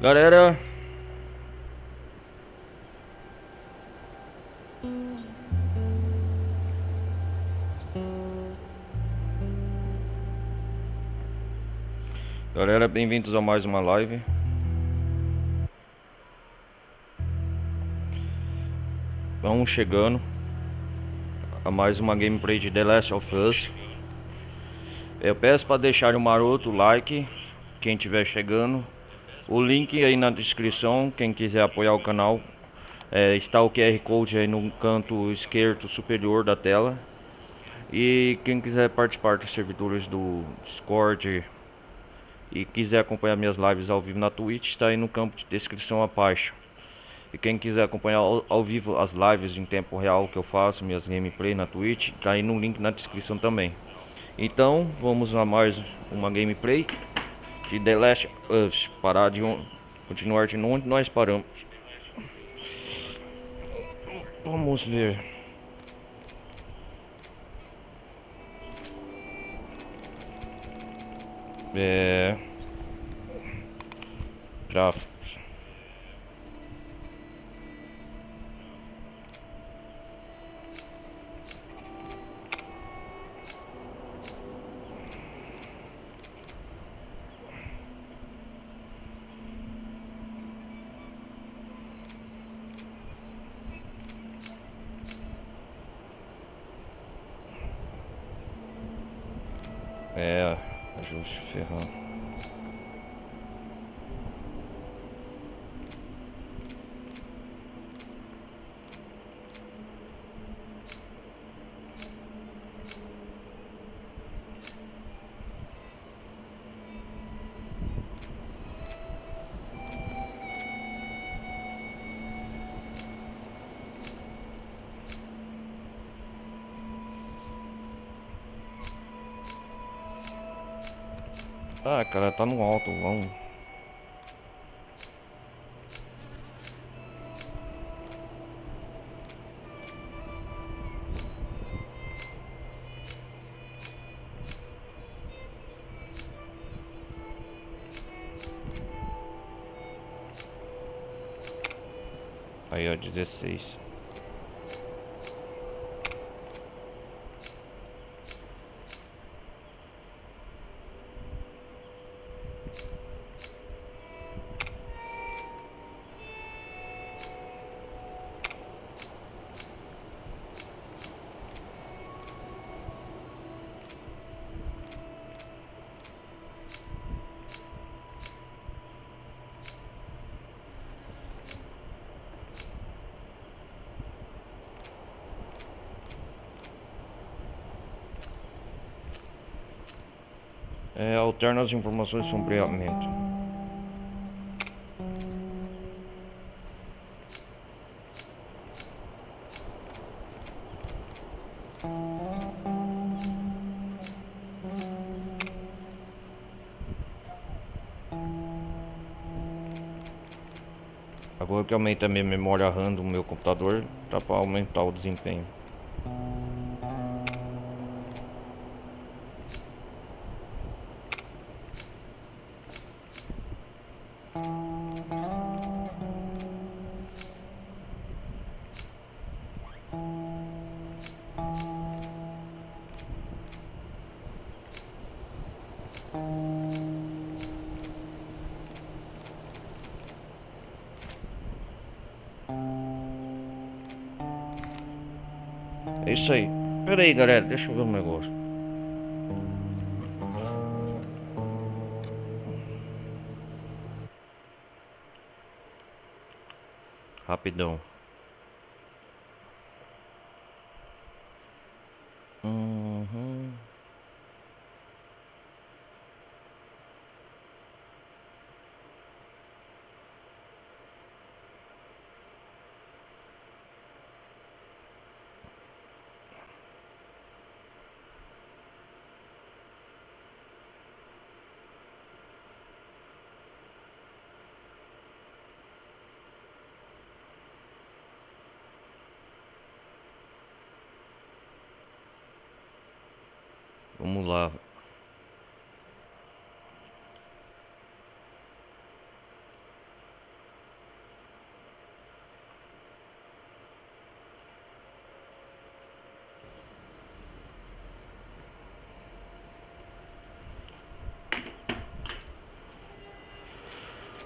Galera, bem-vindos a mais uma live. Vamos chegando a mais uma gameplay de The Last of Us. Eu peço para deixar o maroto like, quem estiver chegando. O link aí na descrição, quem quiser apoiar o canal. Está o QR Code aí no canto esquerdo superior da tela. E quem quiser participar dos servidores do Discord e quiser acompanhar minhas lives ao vivo na Twitch, está aí no campo de descrição abaixo. E quem quiser acompanhar ao vivo as lives em tempo real que eu faço, minhas gameplay na Twitch, tá aí no link na descrição também. Então, vamos a mais uma gameplay de The Last of Us. Parar de continuar de onde nós paramos. Vamos ver. É... Gráficos. Ajuste ferrão. Ah, cara, tá no alto, vamos. Aí, ó, 16. Alterna as informações sombriamente. Agora que aumenta a minha memória RAM do meu computador, dá para aumentar o desempenho. É isso aí. Pera aí, galera, deixa eu ver um negócio. Rapidão. Uhum. Vamos lá.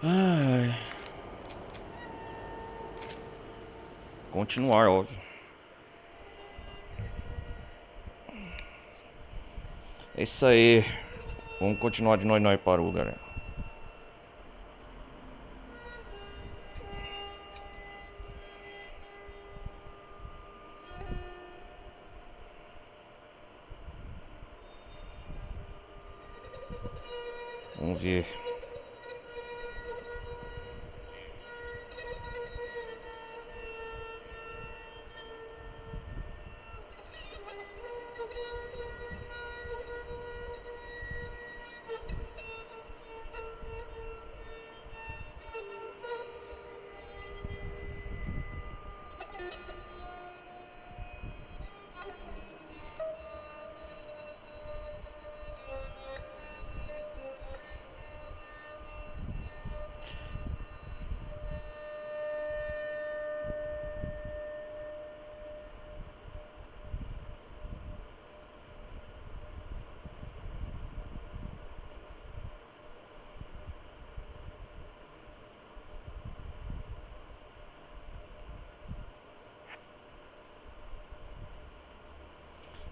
Ai. Continuar, óbvio. É isso aí. Vamos continuar de nós parou, galera. Vamos ver.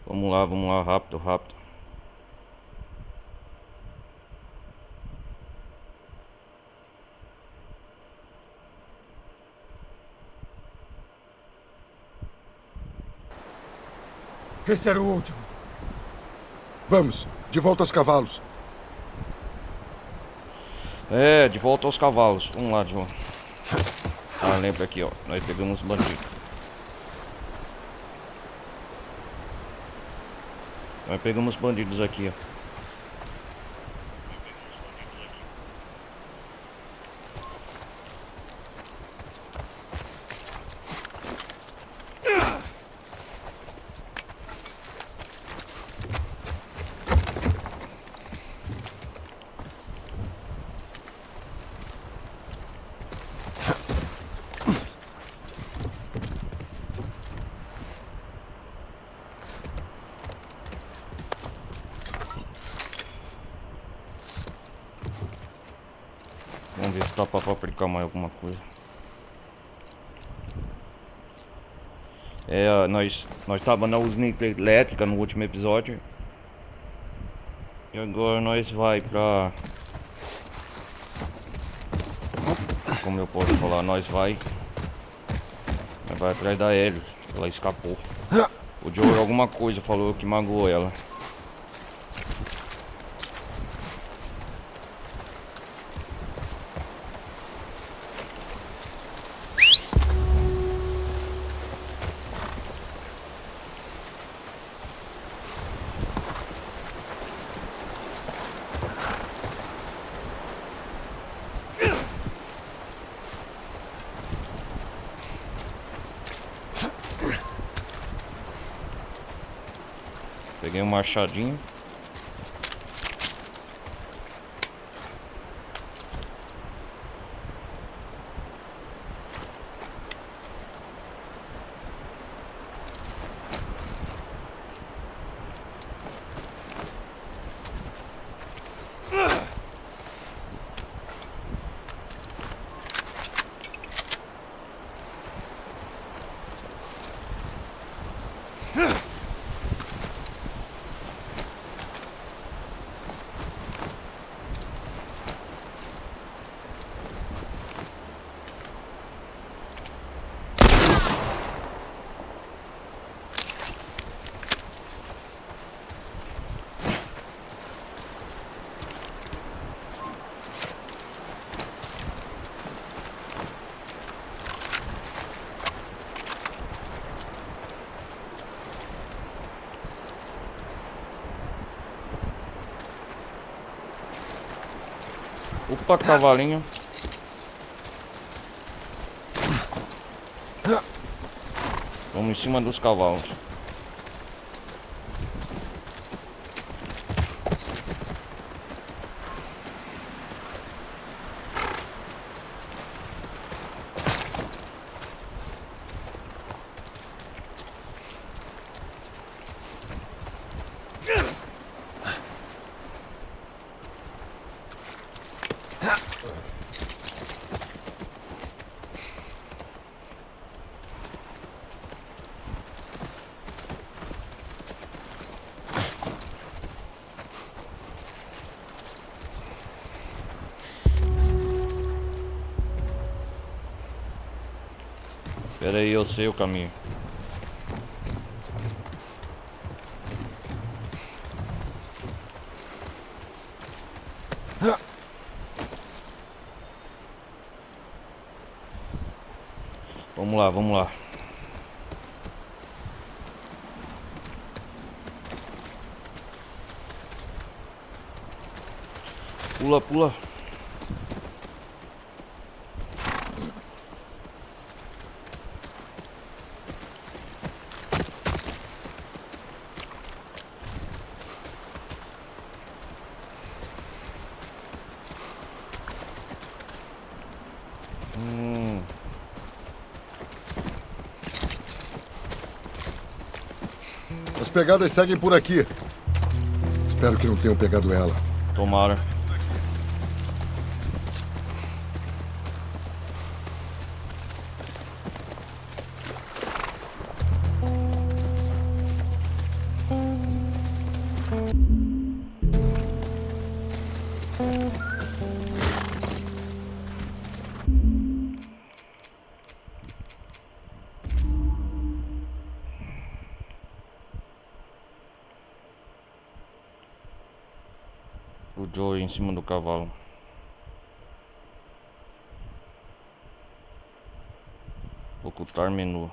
Vamos lá, rápido, rápido. Esse era o último. Vamos, de volta aos cavalos. É, de volta aos cavalos. Vamos lá, João. Ah, lembra aqui, ó. Nós pegamos os bandidos. Nós pegamos os bandidos aqui, ó. Vamos ver se dá pra fabricar mais alguma coisa. É, nós tava na usina elétrica no último episódio. E agora nós vai pra... Como eu posso falar, nós vai atrás da Ellie. Ela escapou. O Joe alguma coisa falou que magoou ela. Peguei um machadinho. Opa, cavalinho. Vamos em cima dos cavalos. Pera aí, eu sei o caminho. Vamos lá, vamos lá. Pula, pula. As pegadas seguem por aqui. Espero que não tenham pegado ela. Tomara. O Joey em cima do cavalo. Ocultar menu.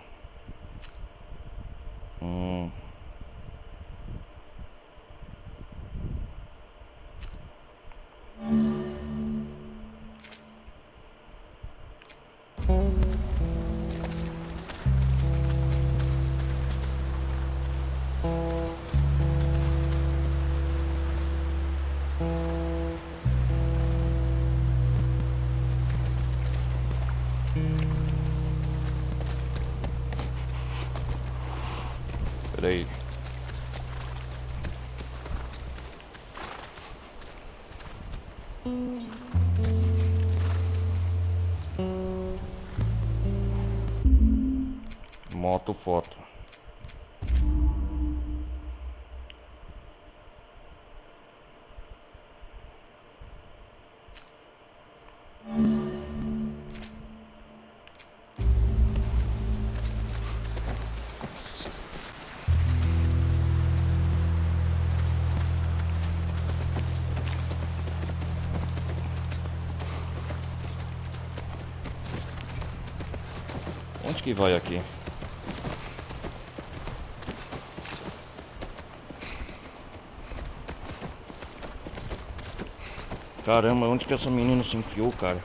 Pera aí. Moto foto. Onde que vai aqui? Caramba, onde que essa menina se enfiou, cara?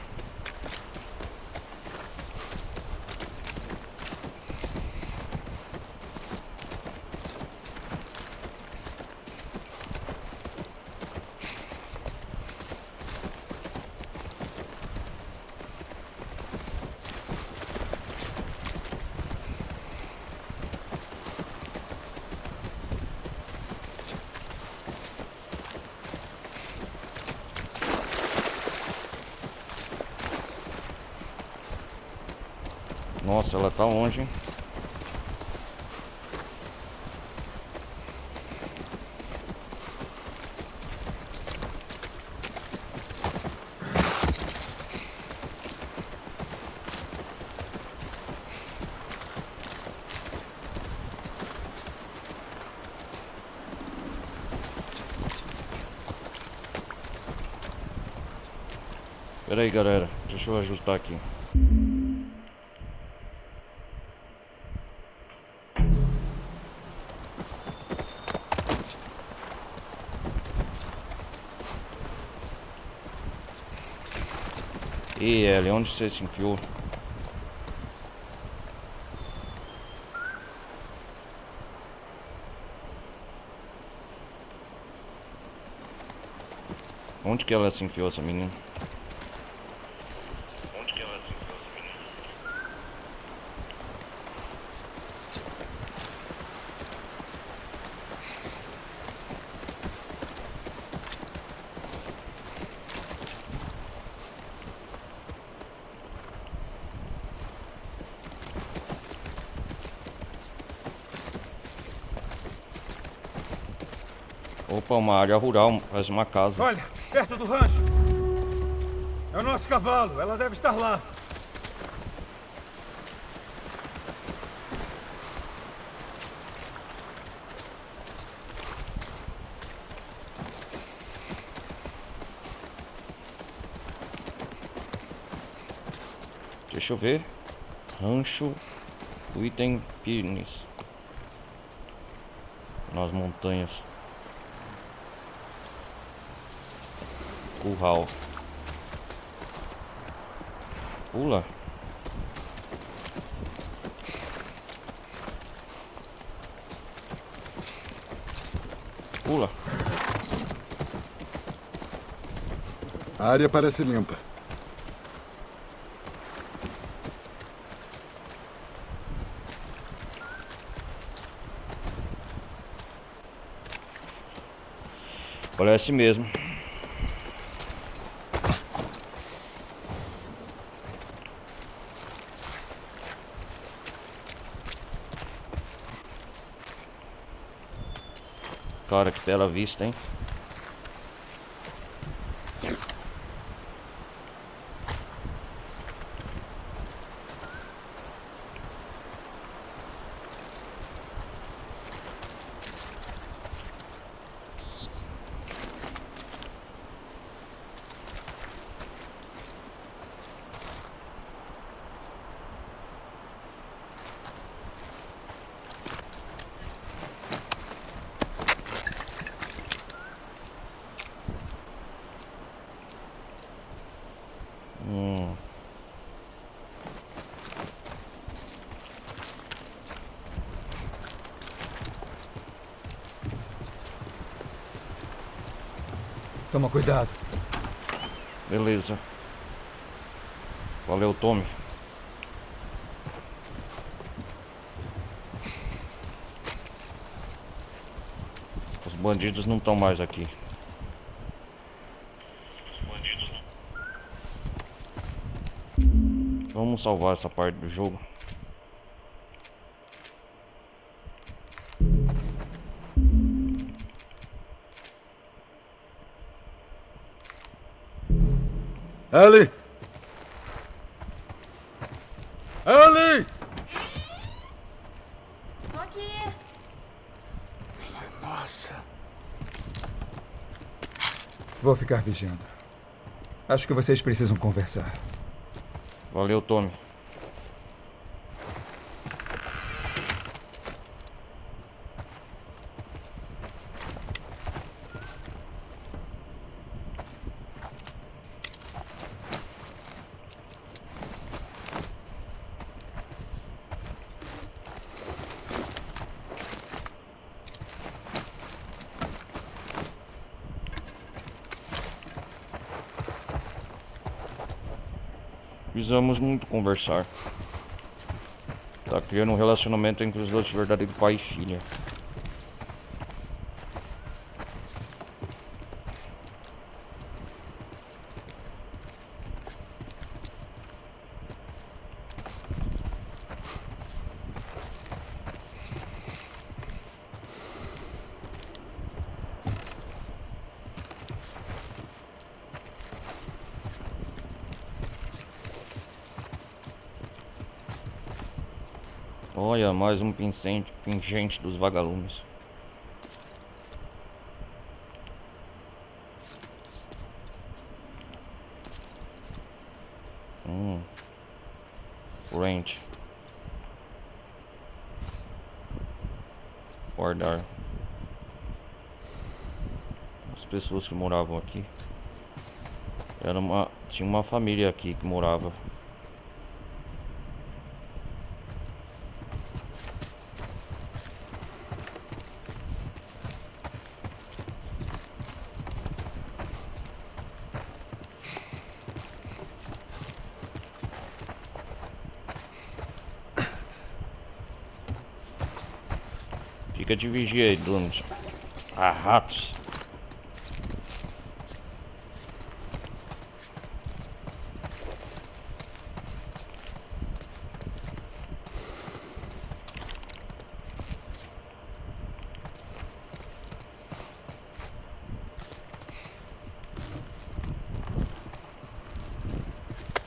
Nossa, ela tá longe, hein? Pera aí, galera, deixa eu ajustar aqui. E Ellie, onde você se enfiou? Onde que ela se enfiou, essa menina? Onde que ela se enfiou, essa menina? Opa, uma área rural, parece uma casa. Olha, perto do rancho. É o nosso cavalo, ela deve estar lá. Deixa eu ver. Rancho Item Pines. Nas montanhas. Curral. Pula. Pula. A área parece limpa. Parece mesmo. Cara, que bela vista, hein? Toma cuidado. Beleza. Valeu, Tommy. Os bandidos não estão mais aqui. Vamos salvar essa parte do jogo. Ellie! Ellie! Tô aqui. Nossa. Vou ficar vigiando. Acho que vocês precisam conversar. Valeu, Tommy. Precisamos muito conversar. Tá criando um relacionamento entre os dois, verdadeiro pai e filha. Olha, mais um pingente dos vagalumes. Range. Guardar. As pessoas que moravam aqui. Tinha uma família aqui que morava. Fica de vigia aí, donos. Ah, ratos.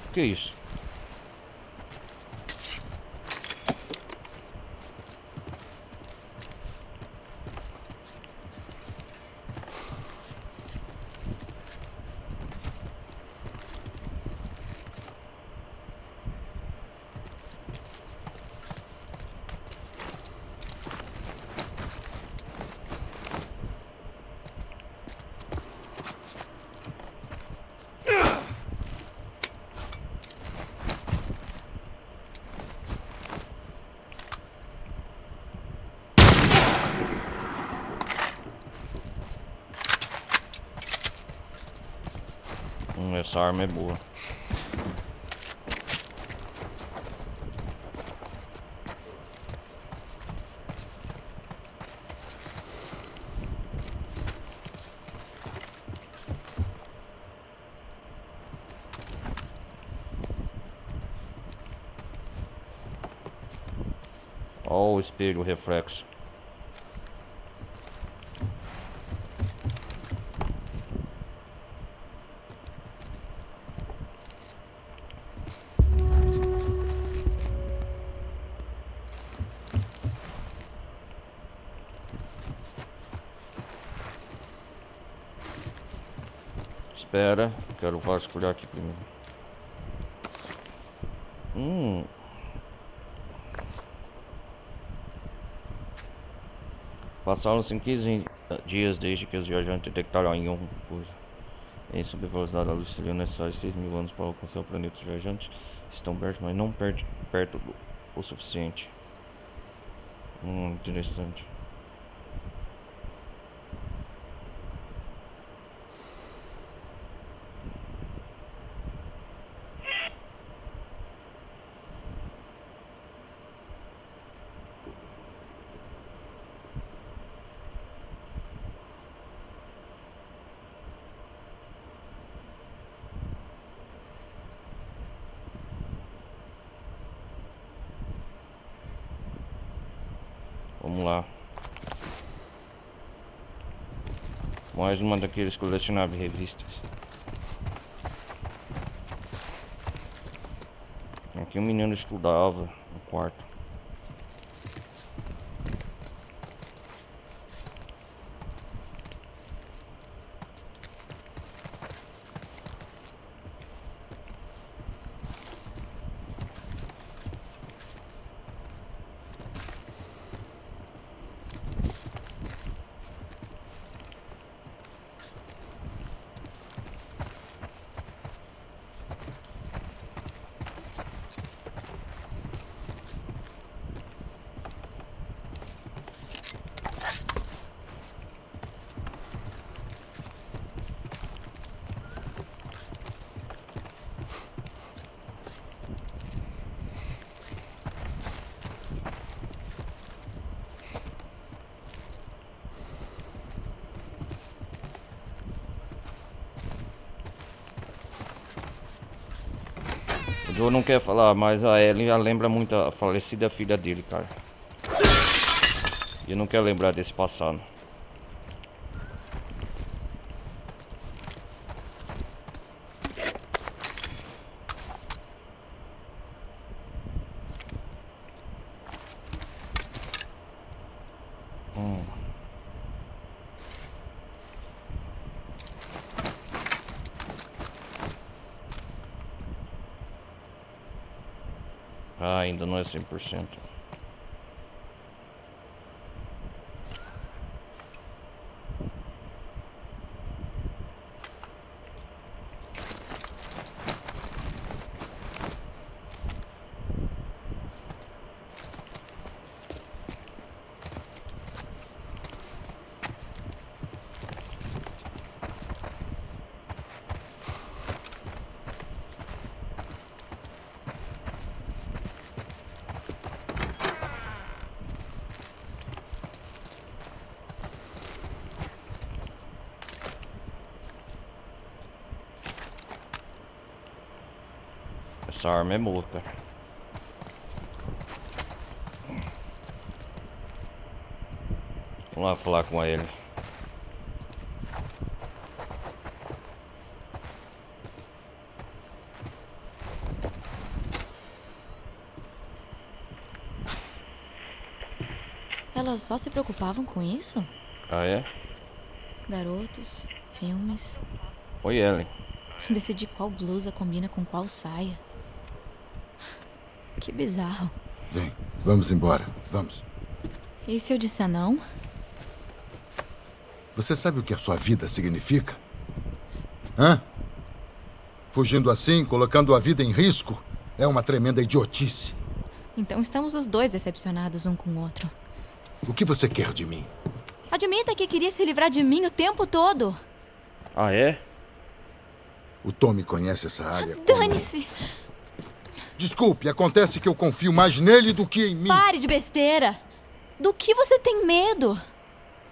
O que é isso? Essa arma é boa. Ó o espelho reflexo. Espera, quero vasculhar aqui primeiro. Passaram-se 15 dias desde que os viajantes detectaram a Ion coisa. Em subvelocidade da luz seria necessário 6.000 anos para alcançar o planeta. Os viajantes estão perto, mas não perto o suficiente. Interessante. Vamos lá. Mais uma daqueles colecionáveis revistas. Aqui um menino estudava no quarto. O Joe não quer falar, mas a Ellie já lembra muito a falecida filha dele, cara. E não quer lembrar desse passado. Ah, ainda não é 100%. Essa arma é boa, cara. Vamos lá falar com ele. Elas só se preocupavam com isso? Ah, é? Garotos, filmes, Oi, Ellie. decidir qual blusa combina com qual saia. Que bizarro. Vem, vamos embora. Vamos. E se eu disser não? Você sabe o que a sua vida significa? Hã? Fugindo assim, colocando a vida em risco, é uma tremenda idiotice. Então estamos os dois decepcionados um com o outro. O que você quer de mim? Admita que queria se livrar de mim o tempo todo. Ah, é? O Tommy conhece essa área. Dane-se! Desculpe, acontece que eu confio mais nele do que em mim. Pare de besteira! Do que você tem medo?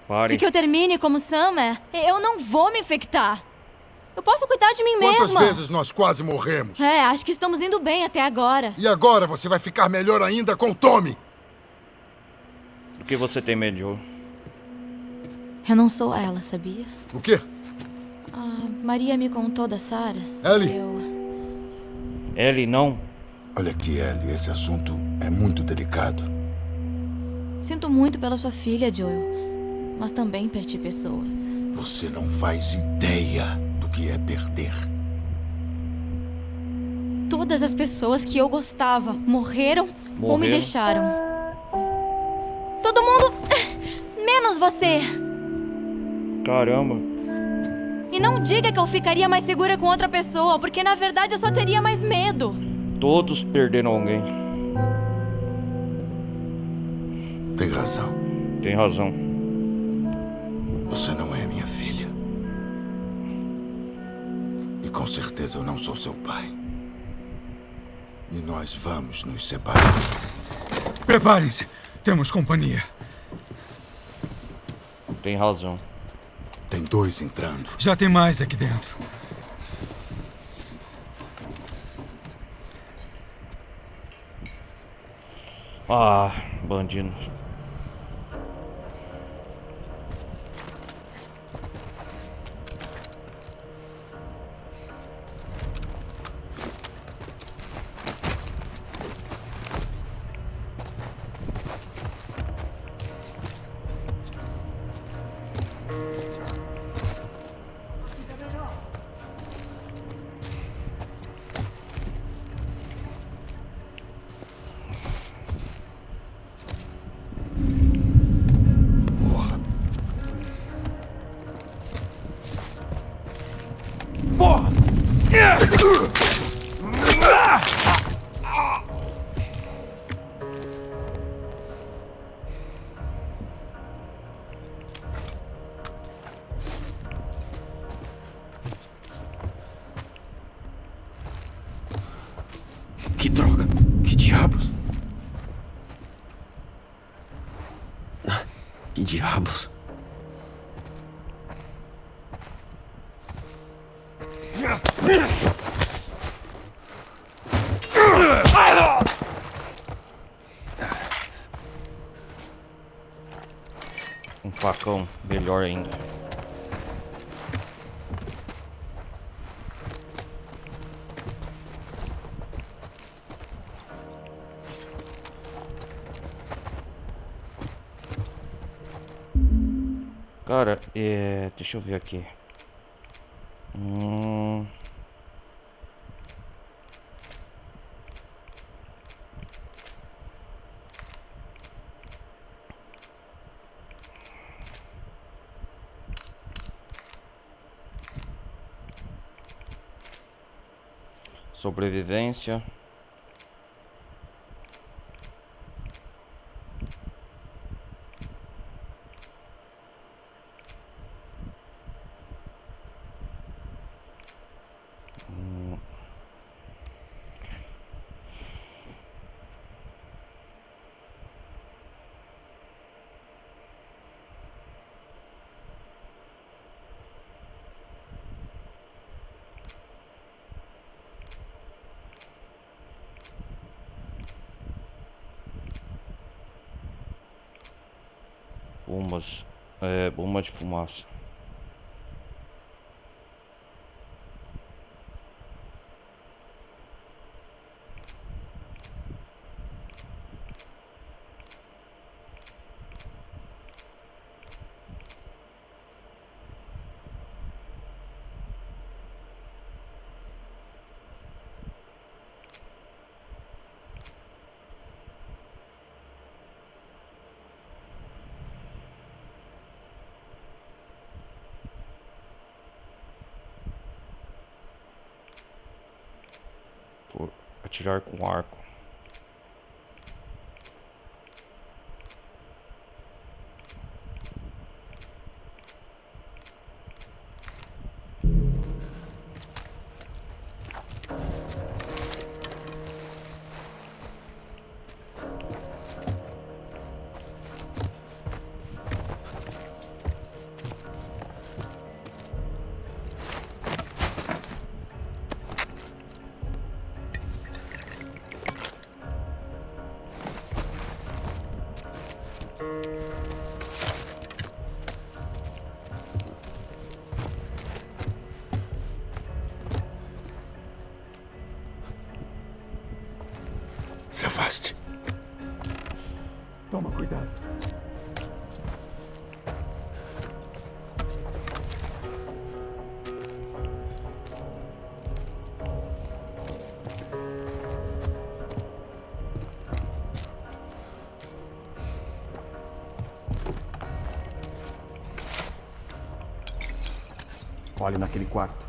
Pare. De que eu termine como Summer? Eu não vou me infectar. Eu posso cuidar de mim Quantas mesma. vezes nós quase morremos? Acho que estamos indo bem até agora. E agora você vai ficar melhor ainda com o Tommy. Do que você tem medo, Joel? Eu não sou ela, sabia? O quê? A Maria me contou da Sarah. Ellie? Ellie, não. Olha aqui, Ellie, esse assunto é muito delicado. Sinto muito pela sua filha, Joel. Mas também perdi pessoas. Você não faz ideia do que é perder. Todas as pessoas que eu gostava morreram ou me deixaram. Todo mundo... menos você. Caramba. E não diga que eu ficaria mais segura com outra pessoa, porque na verdade eu só teria mais medo. Todos perderam alguém. Tem razão. Tem razão. Você não é minha filha. E com certeza eu não sou seu pai. E nós vamos nos separar. Preparem-se. Temos companhia. Tem razão. Tem 2 entrando. Já tem mais aqui dentro. Ah, bandido. Que droga! Que diabos! Que diabos! Um facão, melhor ainda. Cara, deixa eu ver aqui. Sobrevivência. Bombas. Bomba de fumaça. Atirar com arco. Se afaste. Toma cuidado. Olhe naquele quarto.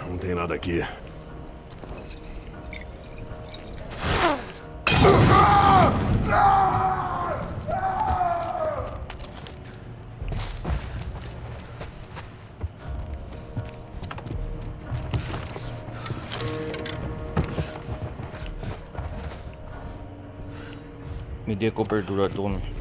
Não tem nada aqui. Me dê cobertura, Tommy.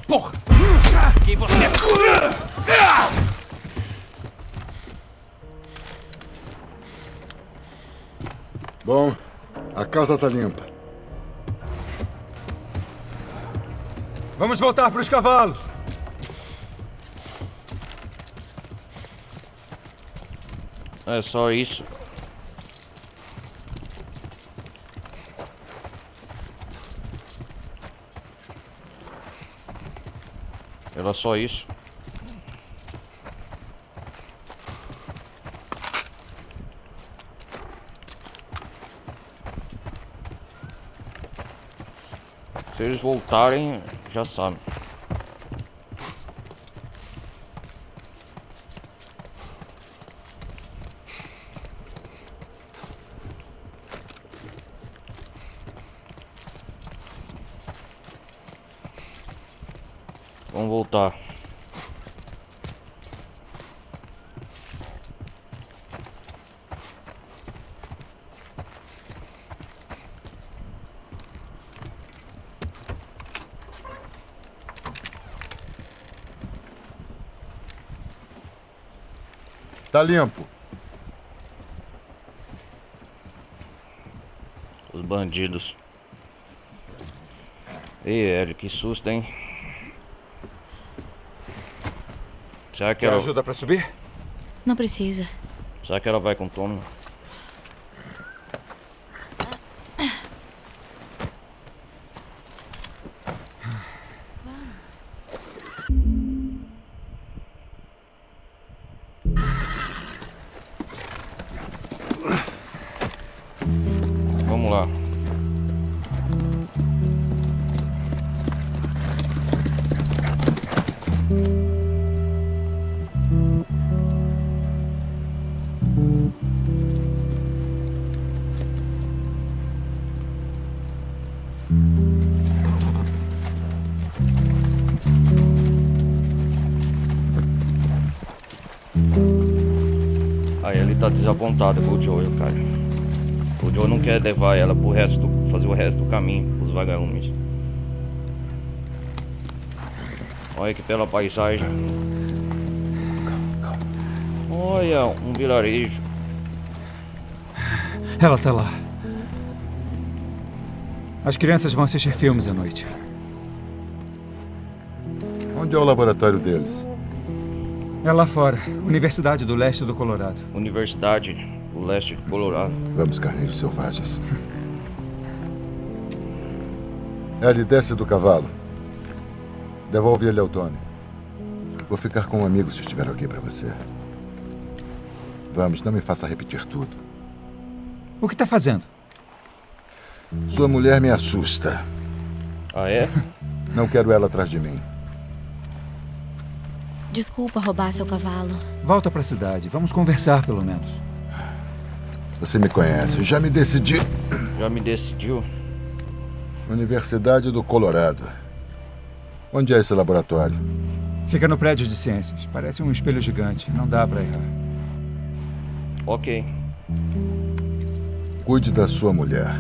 Porra! Quem você é? Bom, a casa tá limpa. Vamos voltar para os cavalos. É só isso. Era só isso. Se eles voltarem, já sabem. Vamos voltar. Tá limpo. Os bandidos. Ei, Eric, que susto, hein? Será que Quer ela... ajuda para subir? Não precisa. Será que ela vai com o Tommy? Vamos lá. Aí ele tá desapontado com o Joel, cara. O Joel não quer levar ela pro resto fazer o resto do caminho, os vagalumes. Olha que bela paisagem. Olha, um vilarejo. Ela tá lá. As crianças vão assistir filmes à noite. Onde é o laboratório deles? É lá fora, Universidade do Leste do Colorado. Universidade do Leste do Colorado. Vamos, carneiros selvagens. Ellie, desce do cavalo. Devolve ele ao Tony. Vou ficar com um amigo se estiver ok pra você. Vamos, não me faça repetir tudo. O que tá fazendo? Sua mulher me assusta. Ah, é? Não quero ela atrás de mim. Desculpa roubar seu cavalo. Volta pra cidade. Vamos conversar, pelo menos. Você me conhece. Eu já me decidi. Já me decidiu? Universidade do Colorado. Onde é esse laboratório? Fica no prédio de ciências. Parece um espelho gigante. Não dá pra errar. Ok. Cuide da sua mulher.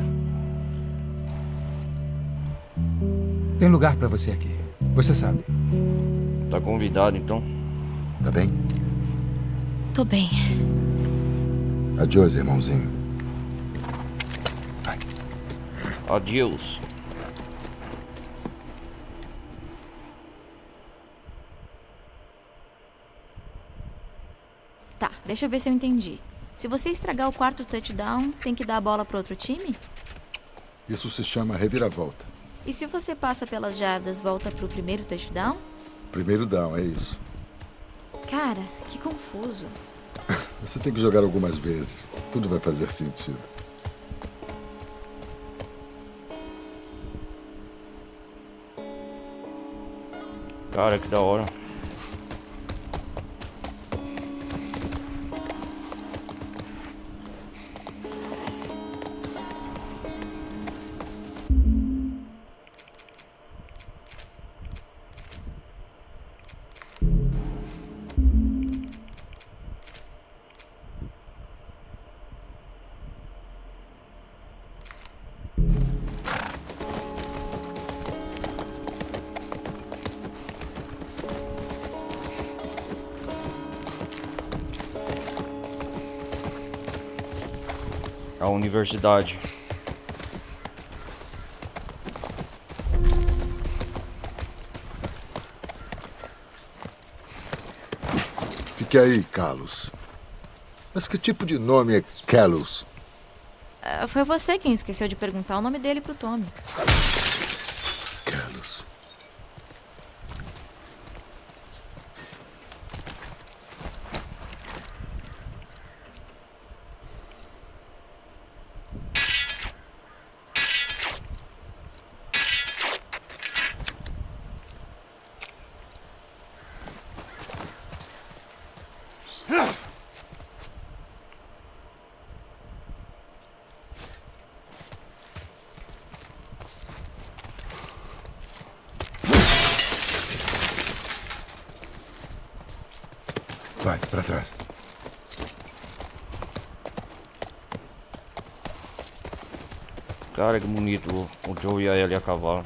Tem lugar pra você aqui. Você sabe. Tá convidado, então? Tá bem? Tô bem. Adiós, irmãozinho. Adeus. Tá, deixa eu ver se eu entendi. Se você estragar o quarto touchdown, tem que dar a bola pro outro time? Isso se chama reviravolta. E se você passa pelas jardas, volta pro primeiro touchdown? Primeiro down, é isso. Cara, que confuso. Você tem que jogar algumas vezes. Tudo vai fazer sentido. Cara, que da hora. A universidade. Fique aí, Carlos. Mas que tipo de nome é Carlos? Foi você quem esqueceu de perguntar o nome dele pro Tommy. Carlos. Vai, pra trás. Cara, que bonito o Joe e a Ellie a cavalo.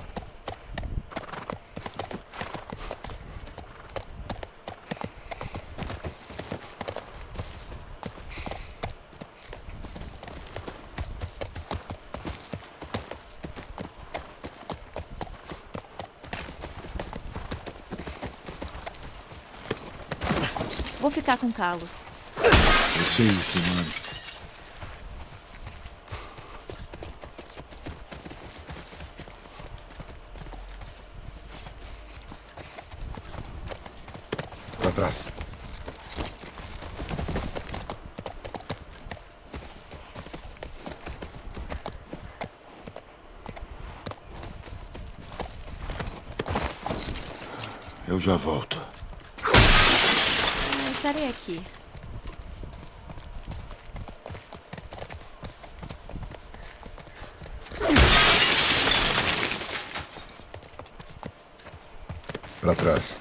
Vou ficar com o Carlos. Eu sei esse nome. Pra trás. Eu já volto. Estarei aqui. Pra trás.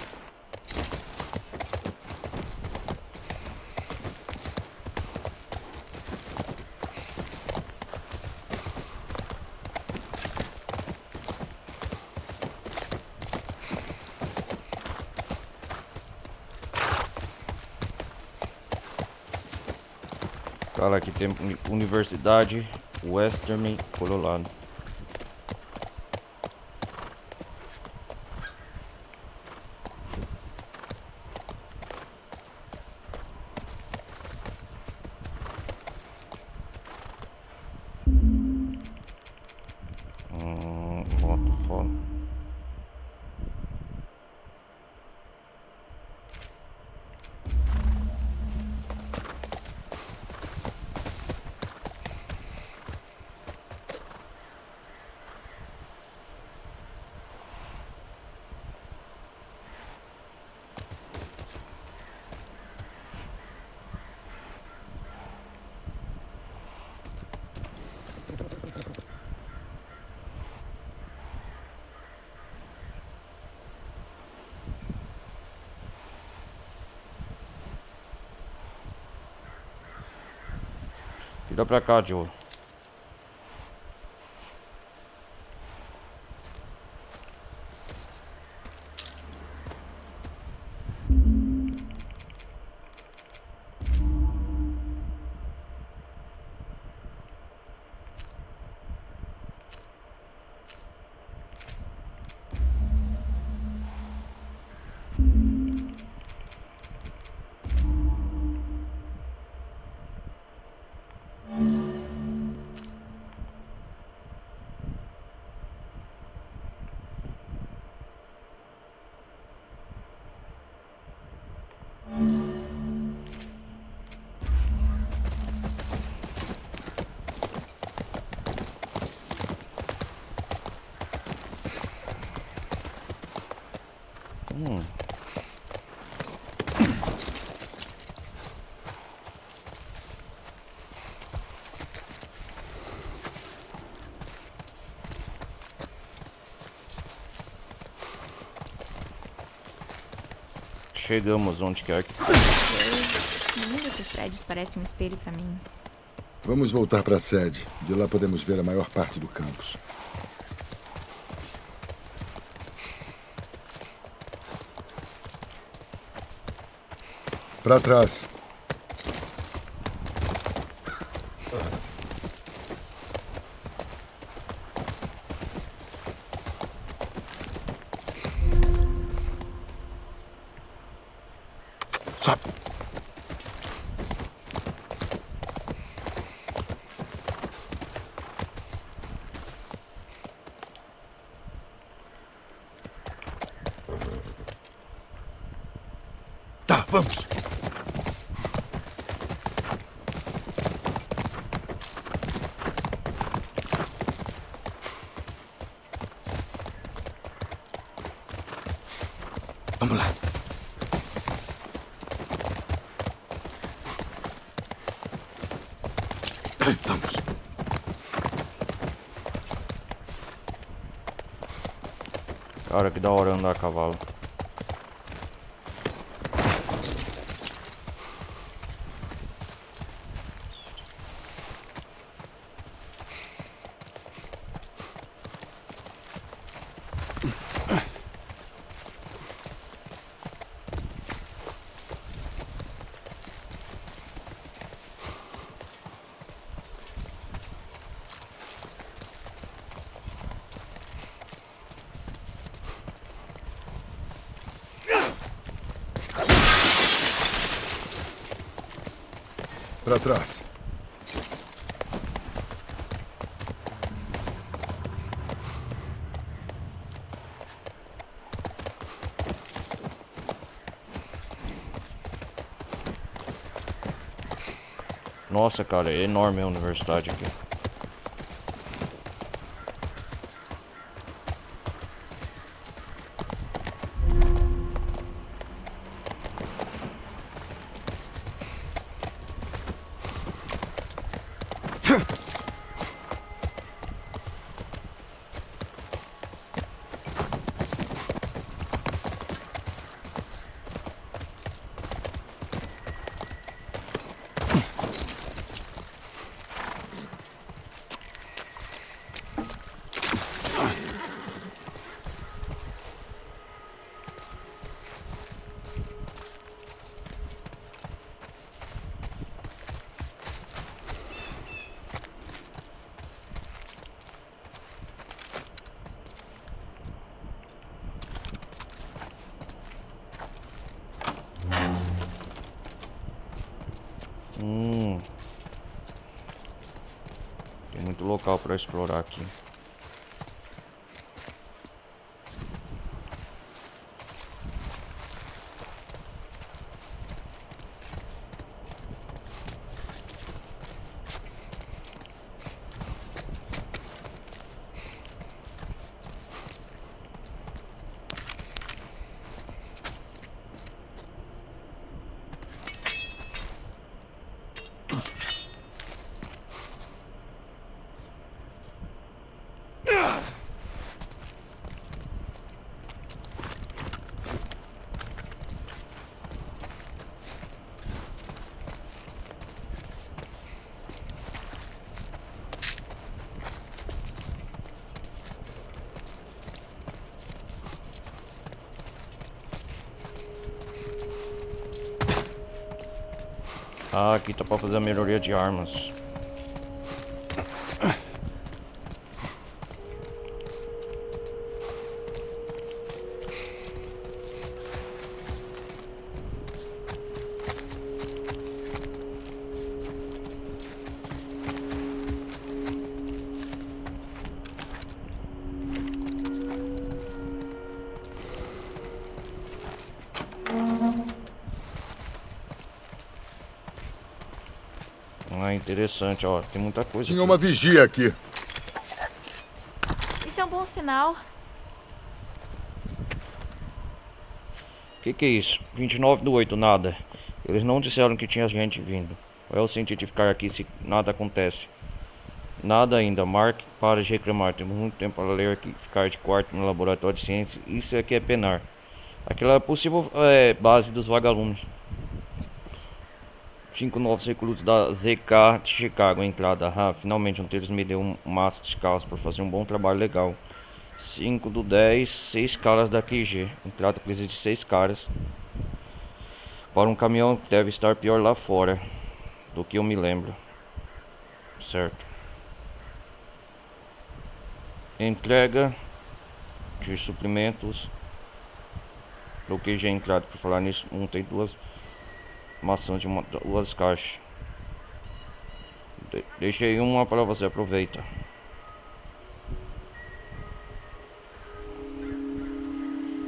Cara, aqui tem Universidade Western Colorado. Moto fora. Vira pra cá, Joe. Chegamos onde quer que... Nenhum desses prédios parece um espelho pra mim. Vamos voltar para a sede. De lá podemos ver a maior parte do campus. Para trás. Sobe. Tá, vamos. Vamos lá. Vamos. Cara, que da hora andar a cavalo. Para trás. Nossa, cara, é enorme a universidade aqui. Tem muito local para explorar aqui. Ah, aqui tá pra fazer a melhoria de armas. Ah, interessante, ó. Tem muita coisa. Tinha aqui. uma vigia aqui. Isso é um bom sinal. Que é isso? 29/8, nada. Eles não disseram que tinha gente vindo. Qual é o sentido de ficar aqui se nada acontece? Nada ainda. Mark, para de reclamar. Temos muito tempo para ler aqui. Ficar de quarto no laboratório de ciências. Isso aqui é penar. Aquela é a possível base dos vagalumes. 5 novos recrutos da ZK de Chicago. Entrada. Ah, finalmente um deles me deu um maço de carros por fazer um bom trabalho legal. 5/10, 6 caras da QG. Entrada precisa de 6 caras. Para um caminhão que deve estar pior lá fora do que eu me lembro. Certo. Entrega de suprimentos do QG entrada. Por falar nisso, tem 2 maçãs de 2 caixas. Deixei uma para você, aproveita.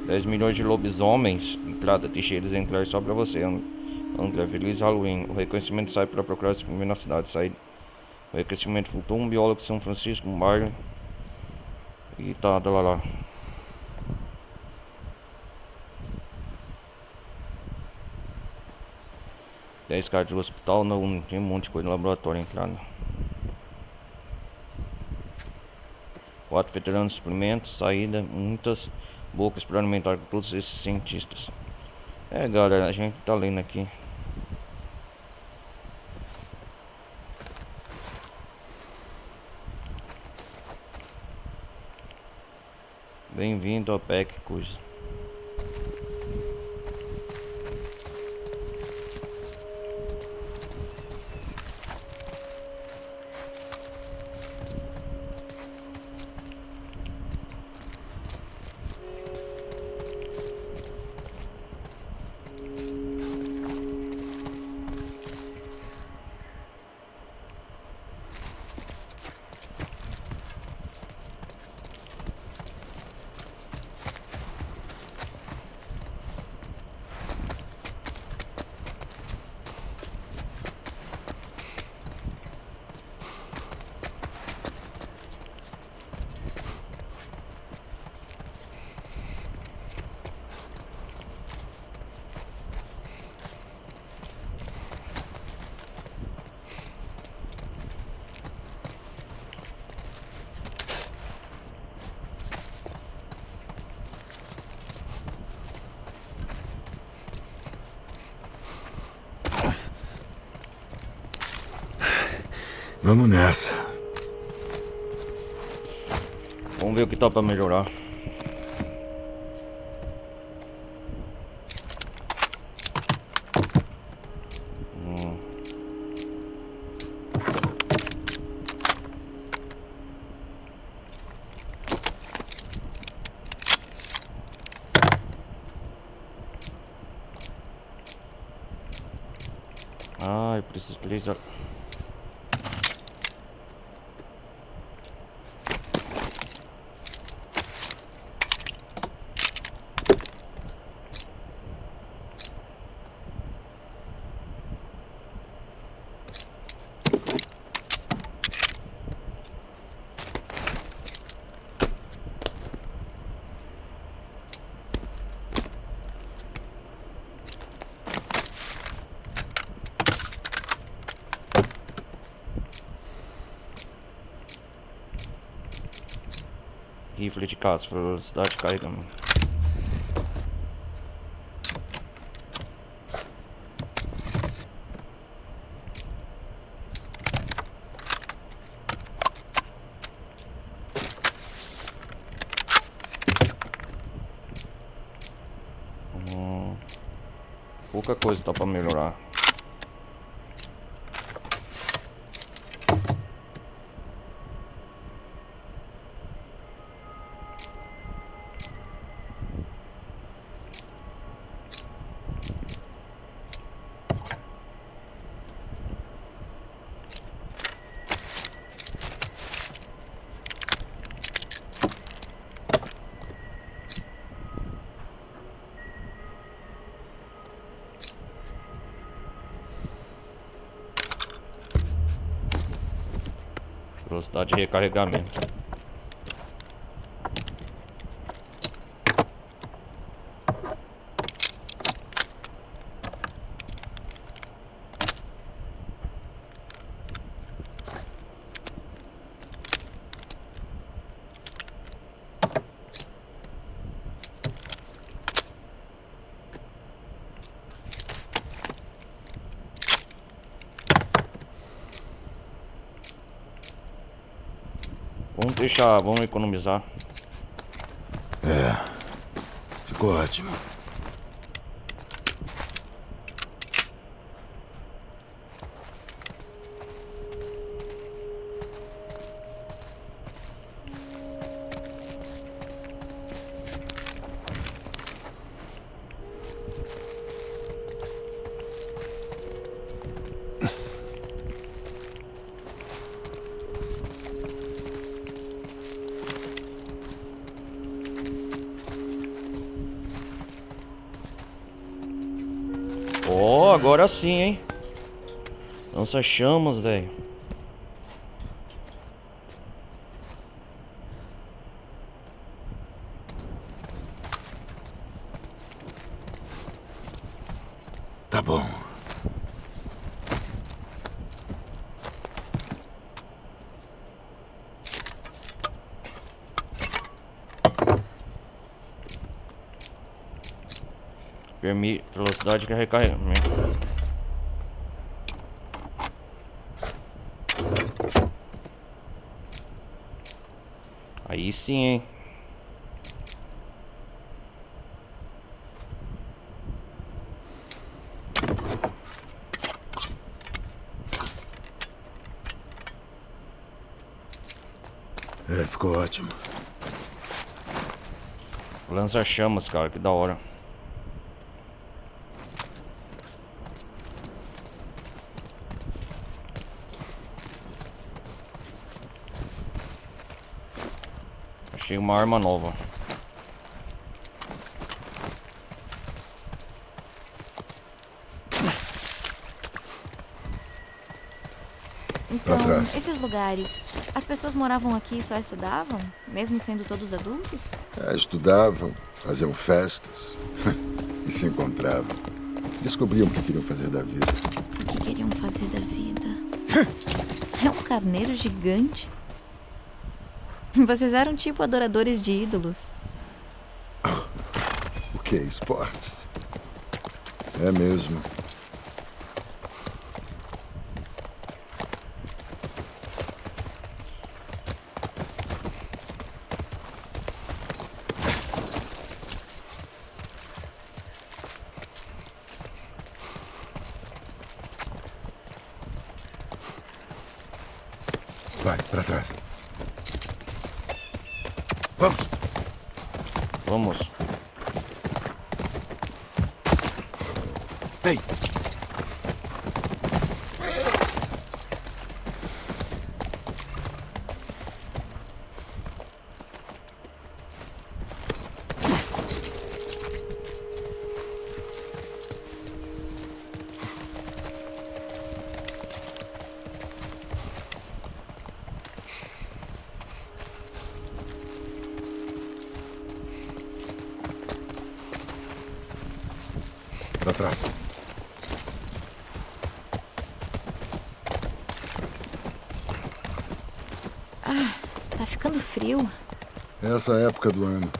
$10 milhões de lobisomens. Entrada, deixei eles entrar só pra você, André. Feliz Halloween. O reconhecimento sai para procurar esse primeiro na cidade. Sai. O reconhecimento voltou um biólogo de São Francisco, um bairro. E tá lá. Dez caras do hospital, não tem um monte de coisa no laboratório entrada. 4 veteranos de suprimentos, saída, muitas bocas para alimentar com todos esses cientistas. Galera, a gente tá lendo aqui. Bem-vindo ao PEC, coisa. Vamos nessa. Vamos ver o que tá pra melhorar. Eu preciso utilizar. Rifle de caça, velocidade de carregamento. Pouca coisa tá pra melhorar. Velocidade de recarregamento. Vamos deixar, vamos economizar. Ficou ótimo. Ó, agora sim, hein? Lança-chamas, velho. Tá bom. Permite velocidade de recarregamento. Aí sim, hein? Ficou ótimo. Lança-chamas, cara, que da hora. Achei uma arma nova. Então, trás. esses lugares, as pessoas moravam aqui e só estudavam? Mesmo sendo todos adultos? Estudavam, faziam festas e se encontravam. Descobriam o que queriam fazer da vida. O que queriam fazer da vida? É um carneiro gigante? Vocês eram tipo adoradores de ídolos. O que? Esportes? É mesmo. Vai, pra trás. Vamos! Vamos. Ei! Pra trás. Tá ficando frio. Essa época do ano.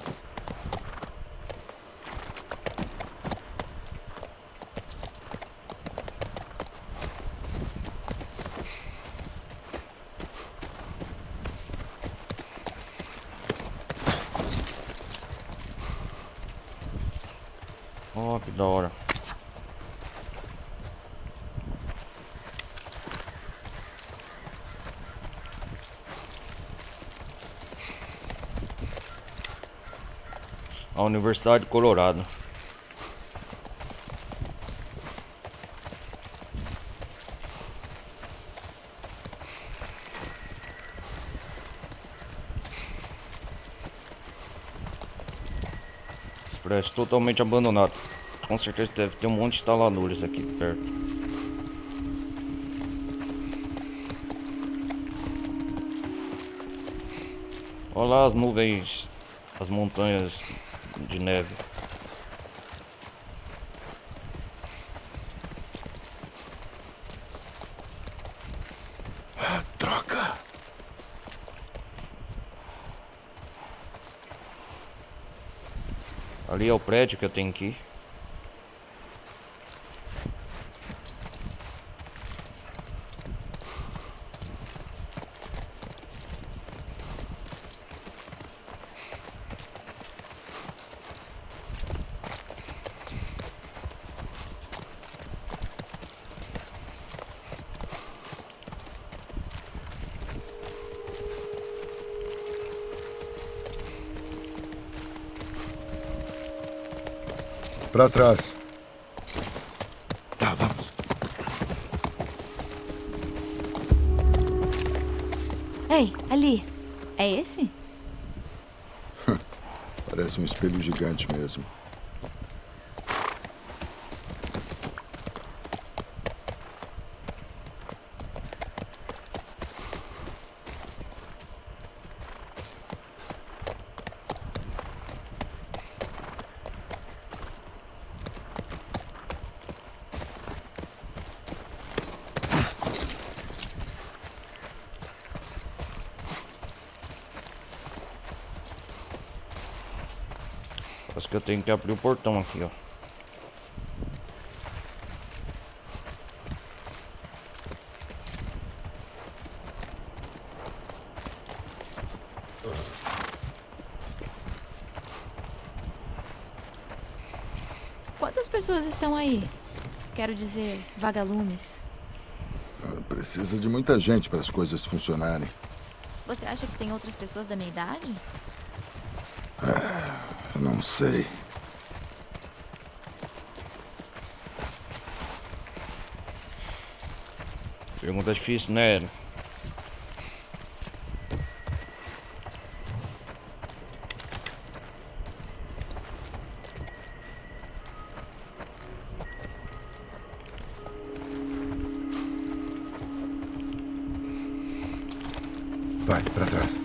Ó, que da hora. A Universidade de Colorado. Parece totalmente abandonado. Com certeza deve ter um monte de instaladores aqui perto. Olha lá as nuvens, as montanhas de neve. Droga. Ali é o prédio que eu tenho que ir. Pra trás. Tá, vamos. Ei, ali. É esse? Parece um espelho gigante mesmo. Acho que eu tenho que abrir o portão aqui, ó. Quantas pessoas estão aí? Quero dizer, vagalumes. Precisa de muita gente para as coisas funcionarem. Você acha que tem outras pessoas da minha idade? Não sei. Pergunta difícil, né? Vai, pra trás.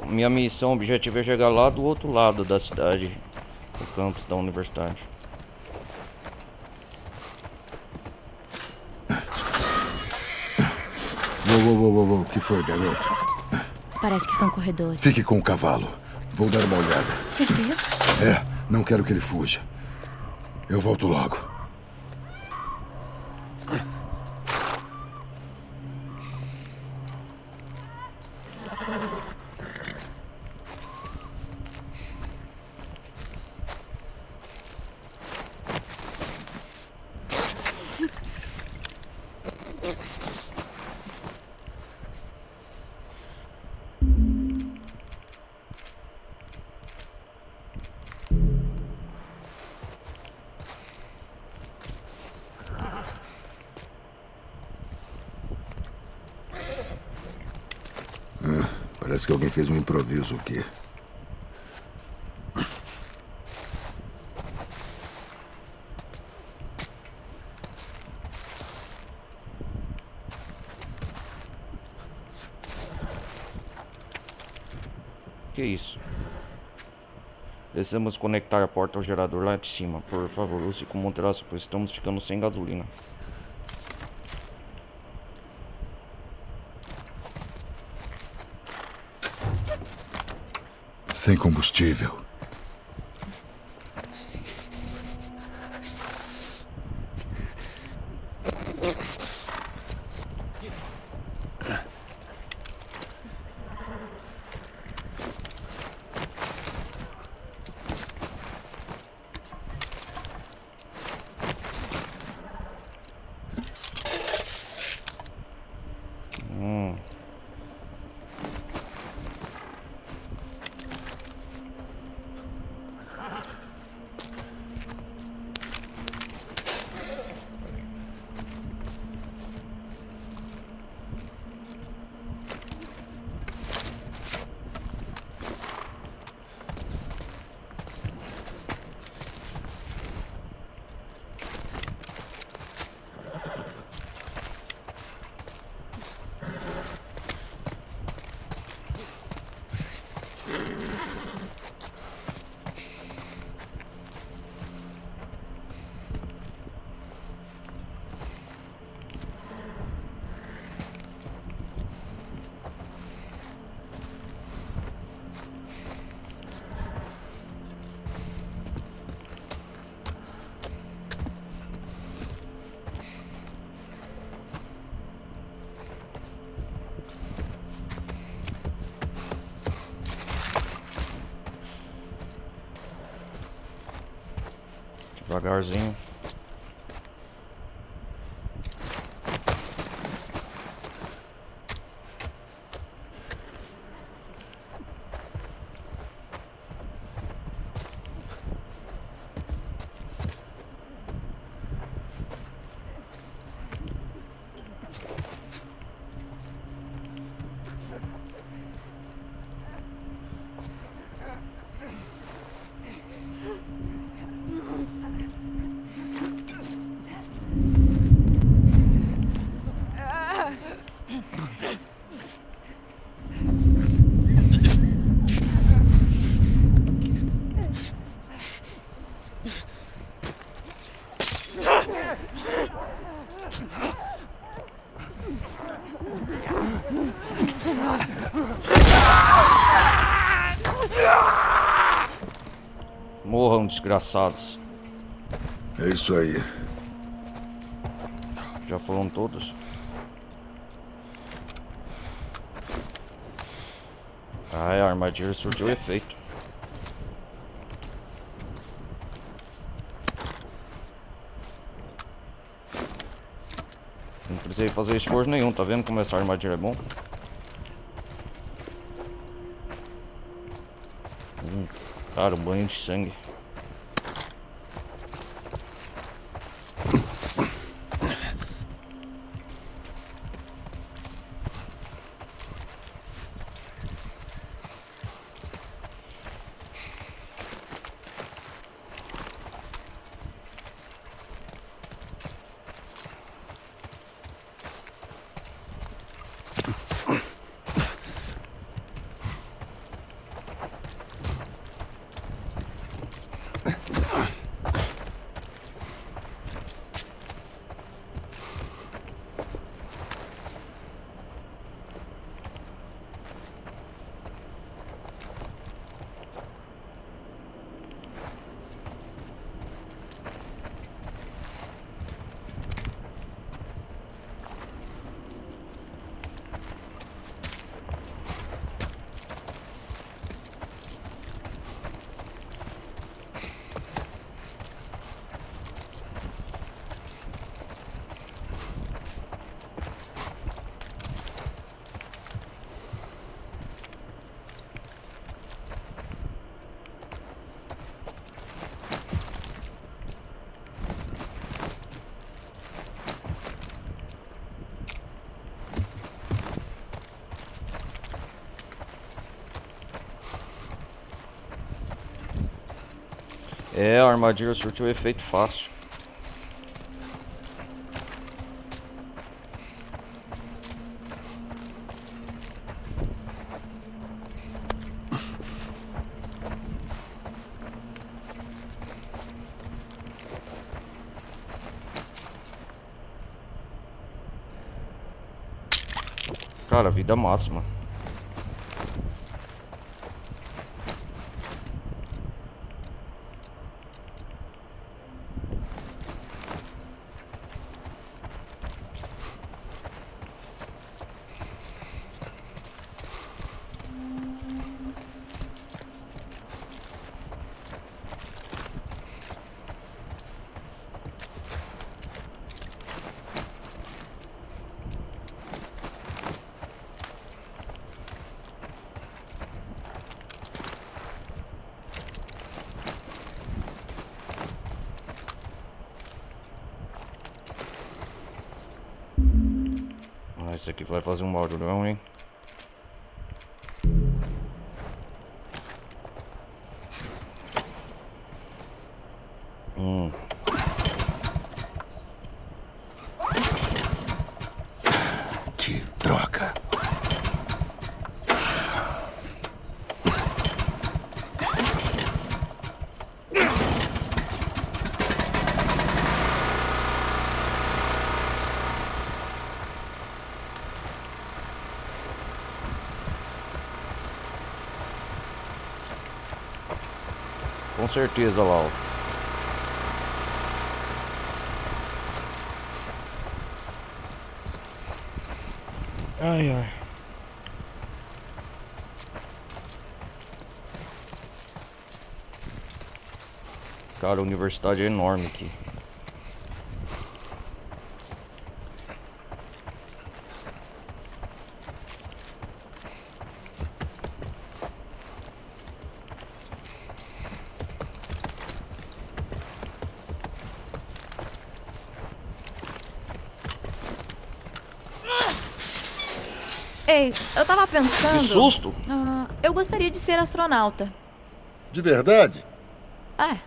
Minha missão, objetivo é chegar lá do outro lado da cidade, do campus da universidade. O que foi, garoto? Parece que são corredores. Fique com o cavalo. Vou dar uma olhada. Certeza? Não quero que ele fuja. Eu volto logo. Parece que alguém fez um improviso aqui. Que isso? Desejamos conectar a porta ao gerador lá de cima. Por favor, use como traço, pois estamos ficando sem gasolina. Sem combustível. Devagarzinho. Morram, desgraçados. É isso aí. Já foram todos? Ai, a armadilha surtiu efeito. Não precisei fazer esforço nenhum, tá vendo como essa armadilha é bom? Cara, um banho de sangue. É, a armadilha surtiu efeito fácil. Cara, vida máxima. Isso aqui vai fazer um barulhão, hein? Que droga. Com certeza, Lau. Ai, ai. Cara, a universidade é enorme aqui. Ei, eu tava Que pensando... susto! Eu gostaria de ser astronauta. De verdade? É.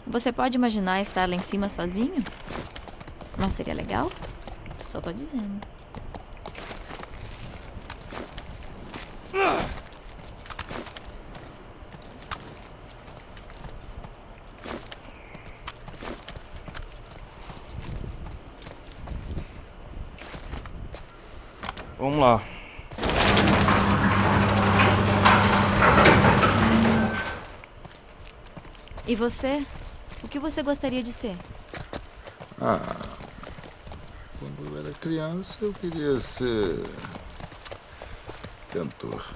Você pode imaginar estar lá em cima sozinho? Não seria legal? Só tô dizendo. Vamos lá. E você? O que você gostaria de ser? Quando eu era criança, eu queria ser... cantor.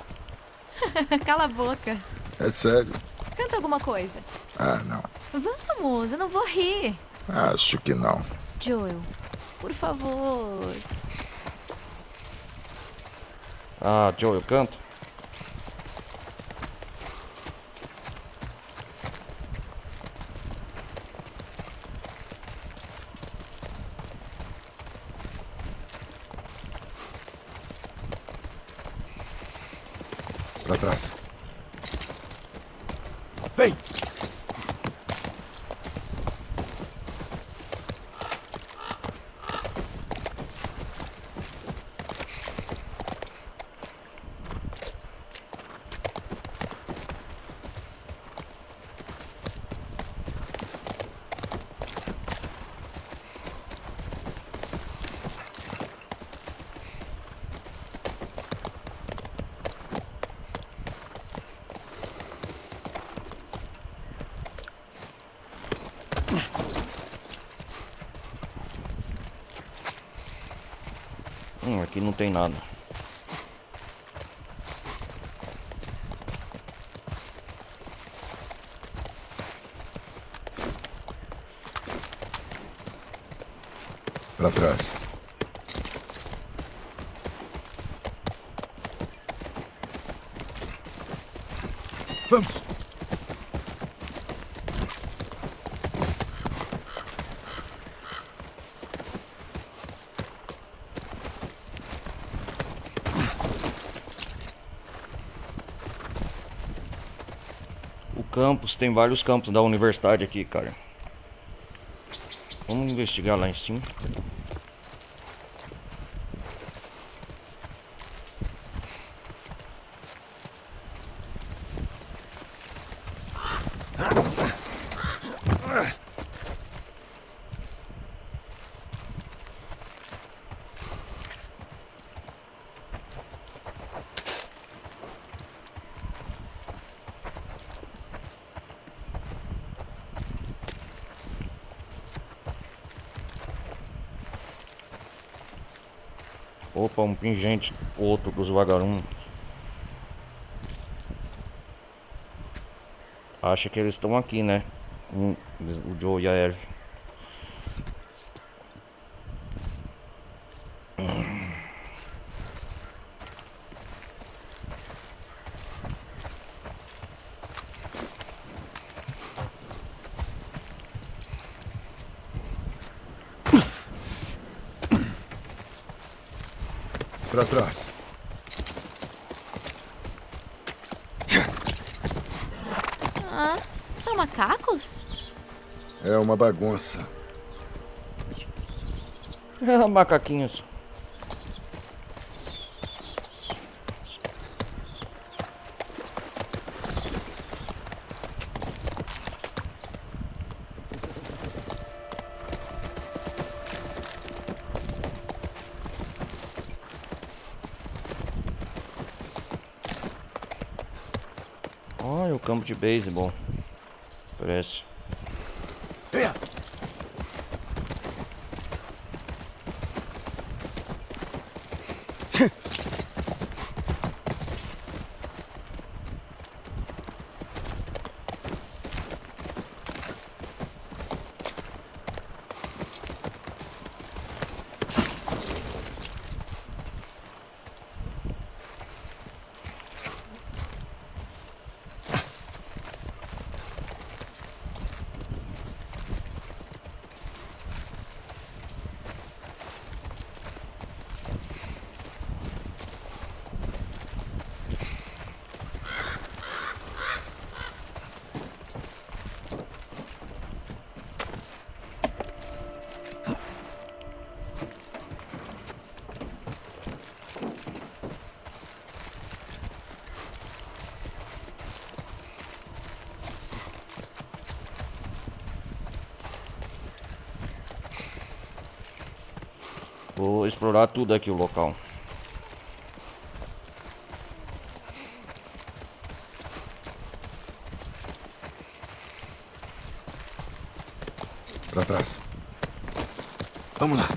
Cala a boca. É sério? Canta alguma coisa. Ah, não. Vamos, eu não vou rir. Acho que não. Joel, por favor. Ah, Joe, eu canto? Pra trás. Vem! Aqui não tem nada. Pra trás. Vamos! O campus, tem vários campos da universidade aqui, cara. Vamos investigar lá em cima. Opa, um pingente, outro dos vagalumes. Acha que eles estão aqui, né? O Joe e a Ellie. Pra trás. São macacos? É uma bagunça. Macaquinhos. Olha o campo de beisebol. Parece. Vou explorar tudo aqui o local. Pra trás. Vamos lá.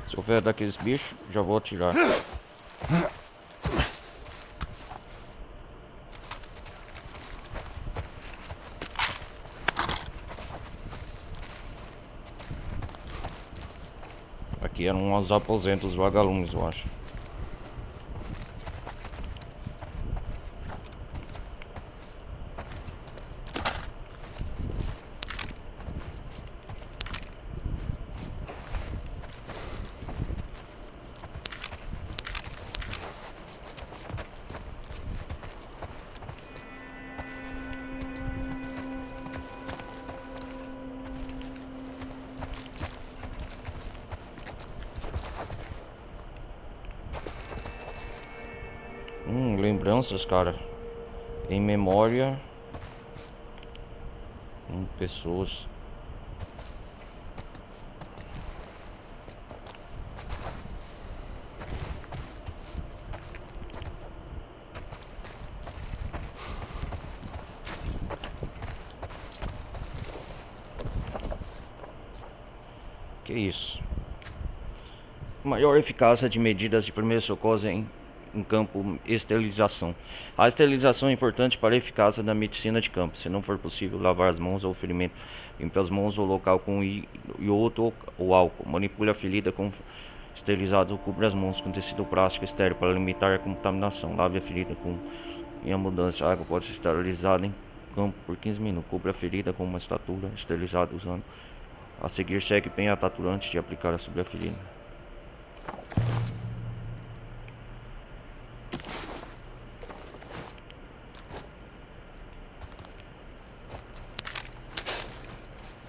Se houver daqueles bichos, já vou atirar. Aqui eram uns aposentos vagalumes, eu acho. Lembranças, cara. Em memória. Pessoas. Que isso? Maior eficácia de medidas de primeiros socorros em campo, esterilização. A esterilização é importante para a eficácia da medicina de campo. Se não for possível lavar as mãos ou ferimento, limpe as mãos ou local com iodo ou álcool. Manipule a ferida com esterilizado, cubra as mãos com tecido plástico estéril para limitar a contaminação. Lave a ferida em abundância. A água pode ser esterilizada em campo por 15 minutos. Cubra a ferida com uma estatura esterilizada usando. A seguir, seque bem a tatura antes de aplicar sobre a ferida.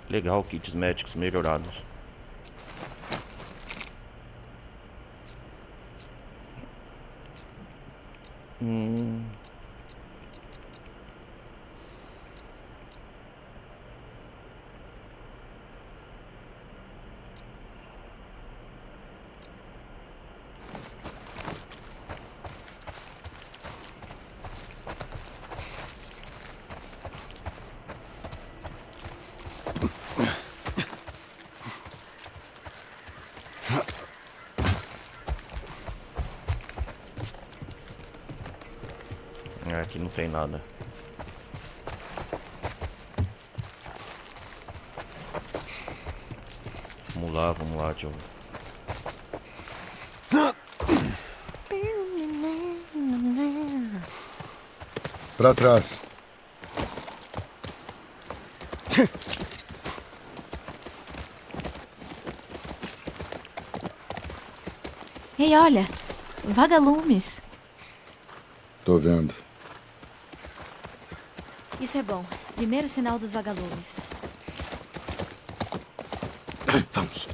Legal, kits médicos melhorados. Aqui não tem nada. Vamos lá, tio. Pra trás. Ei, olha! Vagalumes! Tô vendo. Isso é bom. Primeiro sinal dos vagalumes. Vamos.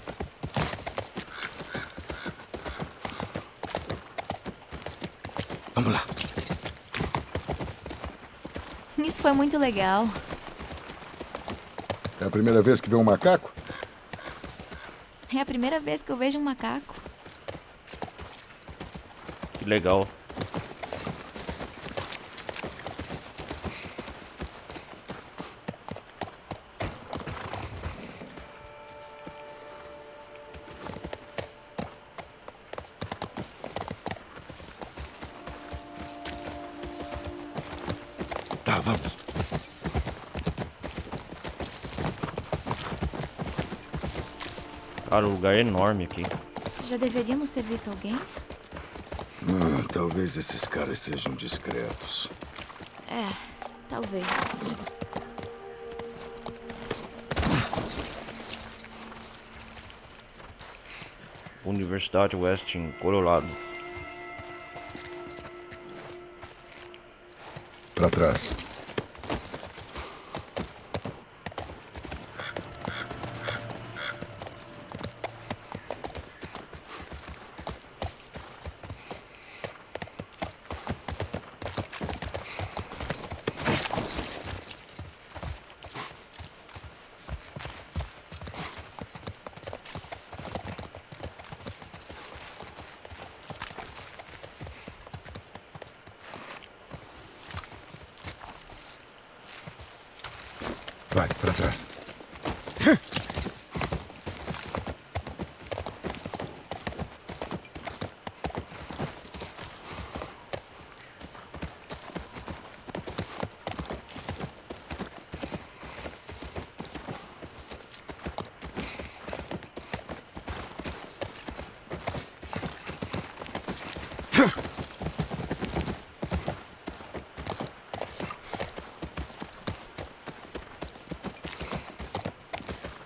Vamos lá. Isso foi muito legal. É a primeira vez que vê um macaco? É a primeira vez que eu vejo um macaco. Que legal. Tá, vamos. Cara, o lugar é enorme aqui. Já deveríamos ter visto alguém? Talvez esses caras sejam discretos. É, talvez. Universidade West em Colorado. Pra trás. Vai, pra trás.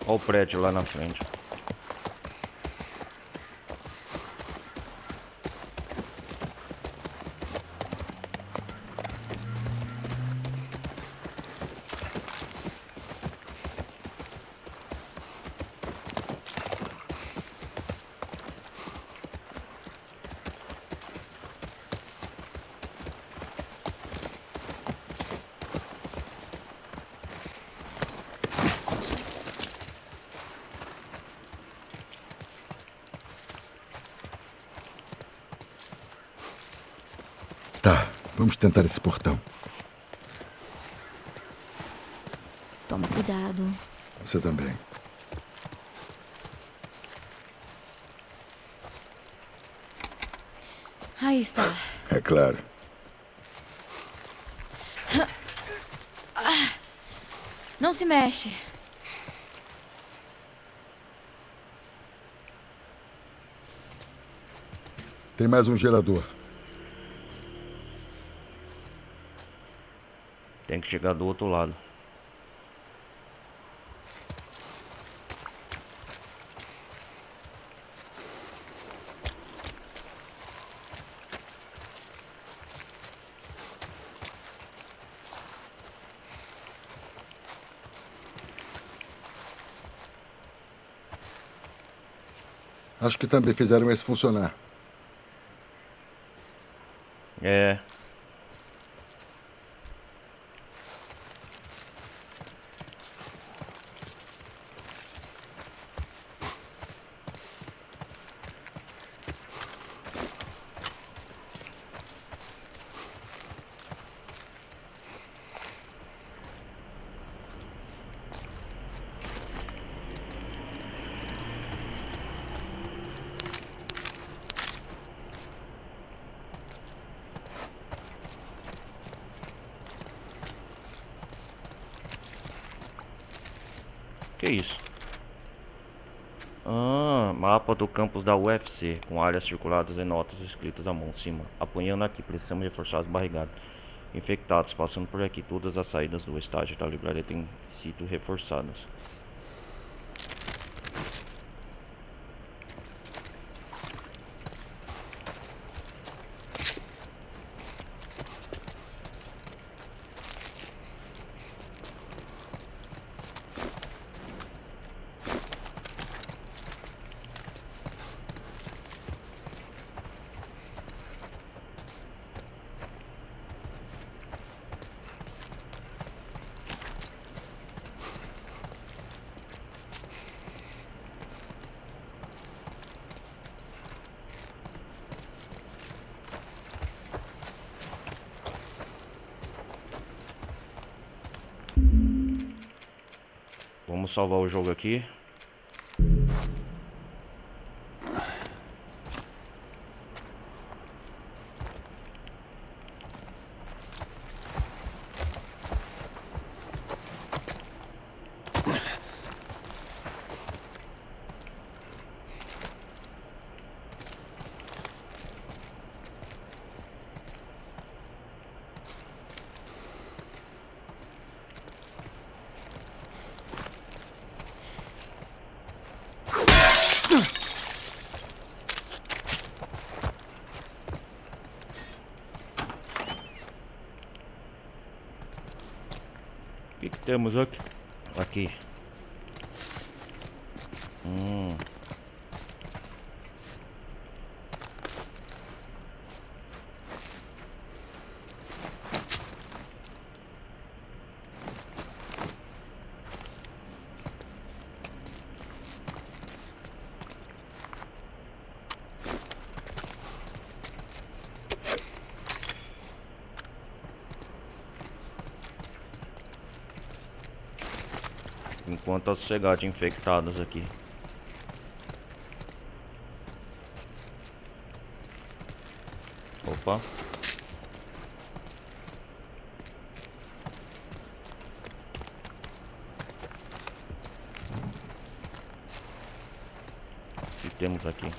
Olha o prédio lá na frente. Tá, vamos tentar esse portão. Toma cuidado. Você também. Aí está. É claro. Não se mexe. Tem mais um gerador. Tem que chegar do outro lado. Acho que também fizeram esse funcionar. É. Que isso? Ah, mapa do campus da UFC, com áreas circuladas e notas escritas à mão em cima. Apanhando aqui, precisamos reforçar as barrigadas. Infectados, passando por aqui, todas as saídas do estádio da livraria têm sido reforçadas. Vamos salvar o jogo aqui. O que temos aqui? Aqui. Enquanto tá sossegado de infectados aqui. Opa. O que temos aqui?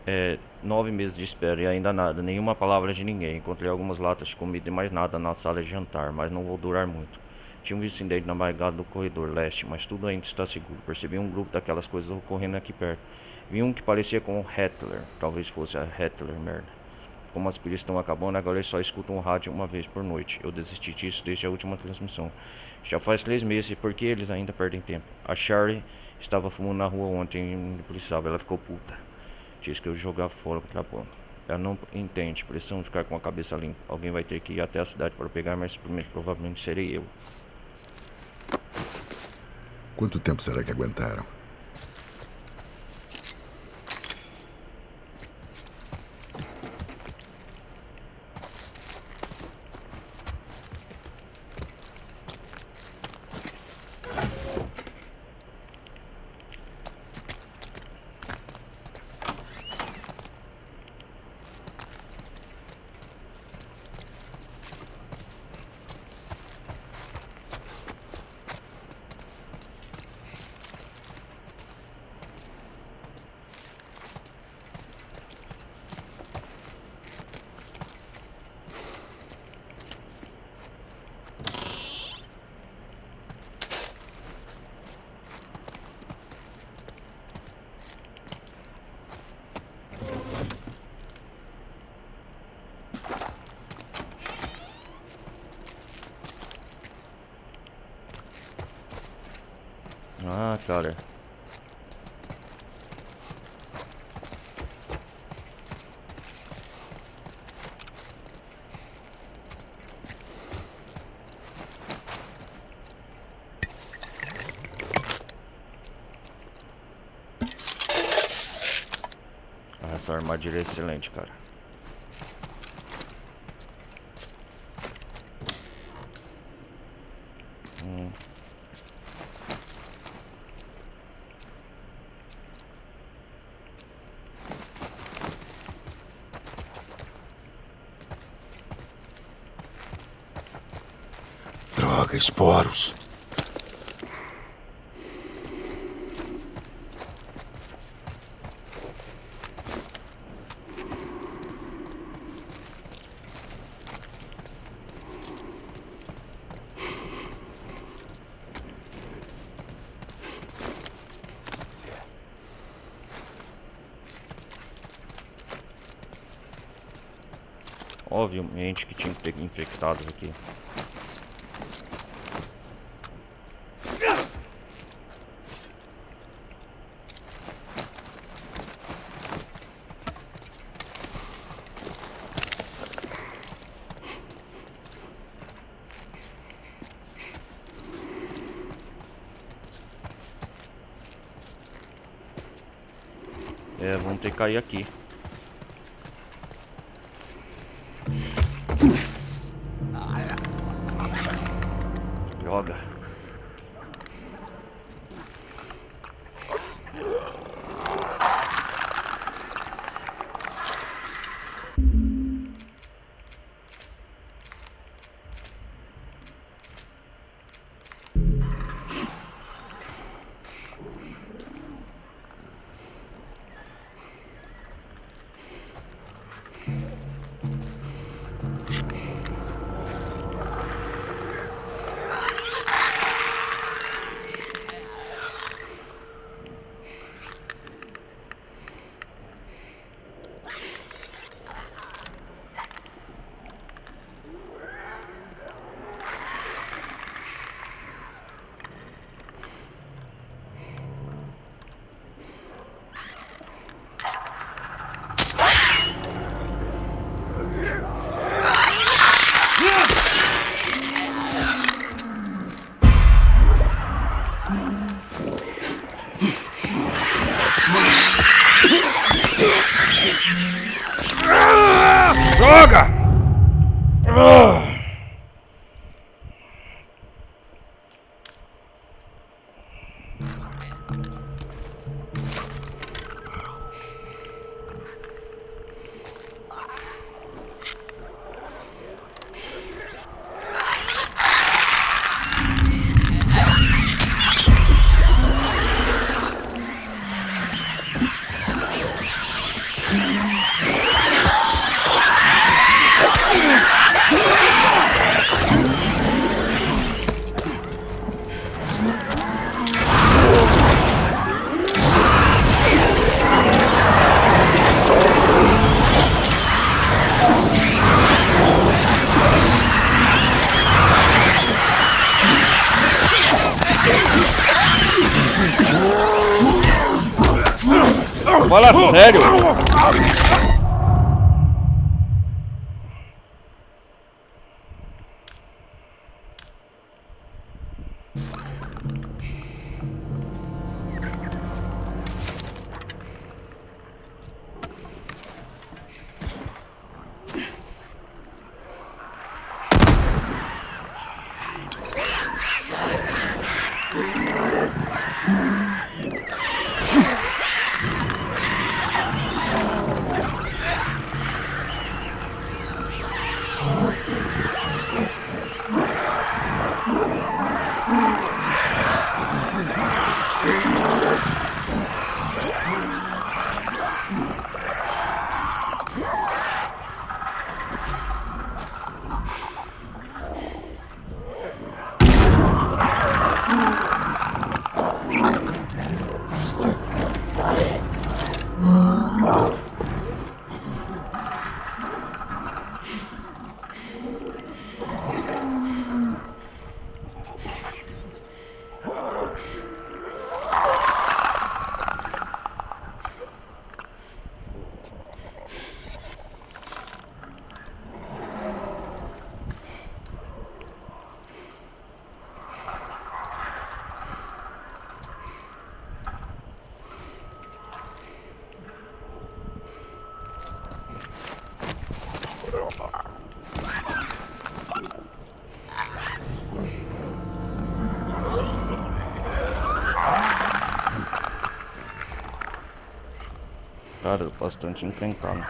É, 9 meses de espera e ainda nada, nenhuma palavra de ninguém. Encontrei algumas latas de comida e mais nada na sala de jantar, mas não vou durar muito. Tinha um incidente na barrigada do corredor leste, mas tudo ainda está seguro. Percebi um grupo daquelas coisas ocorrendo aqui perto. Vi um que parecia com o Hitler, talvez fosse a Hitler, merda. Como as pilhas estão acabando, agora eles só escutam o rádio uma vez por noite. Eu desisti disso desde a última transmissão. Já faz 3 meses, e por que eles ainda perdem tempo? A Charlie estava fumando na rua ontem e me precisava, ela ficou puta. Diz que eu jogar fora o trabalho. Ela não entende, precisam ficar com a cabeça limpa. Alguém vai ter que ir até a cidade para pegar, mas primeiro provavelmente serei eu. Quanto tempo será que aguentaram? Ah, cara. Ah, essa armadilha é excelente, cara. Droga, esporos. Obviamente que tinha que ter infectados aqui. É, vamos ter que cair aqui. Droga. Droga! Fala sério! Cara, bastante encrencado.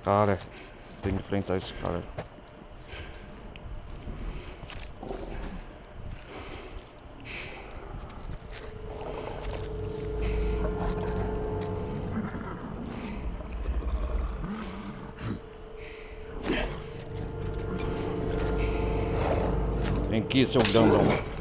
Cara, tem que enfrentar esse cara. Vem aqui, seu grandão.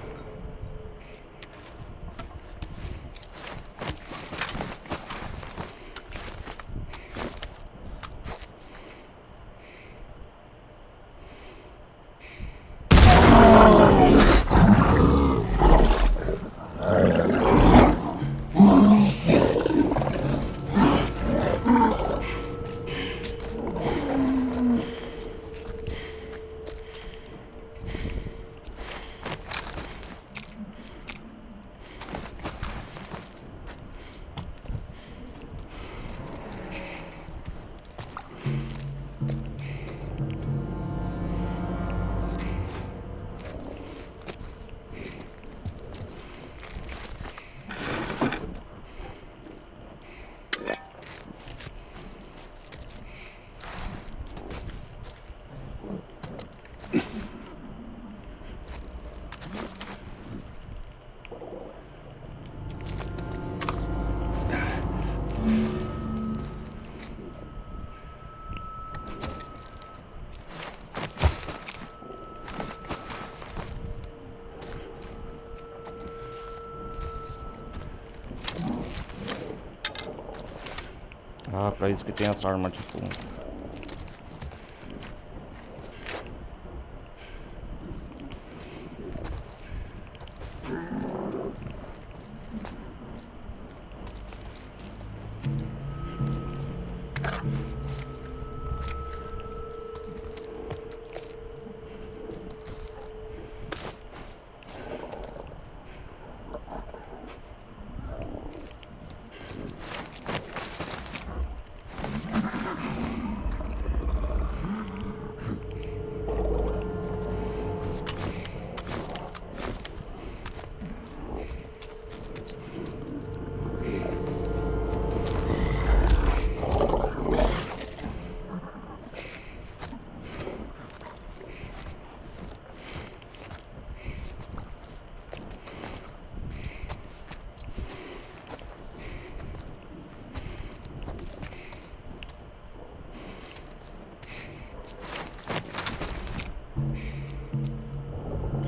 Ah, pra isso que tem essa arma de fogo.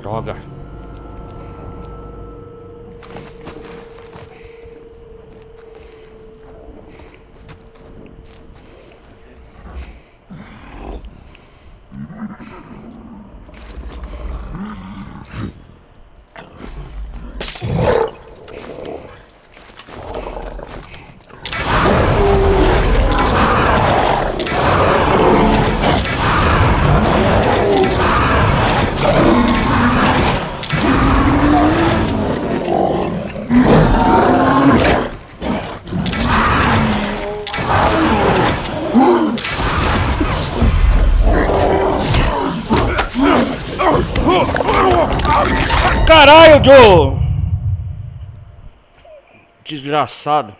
Droga. Caralho, Joe! Desgraçado.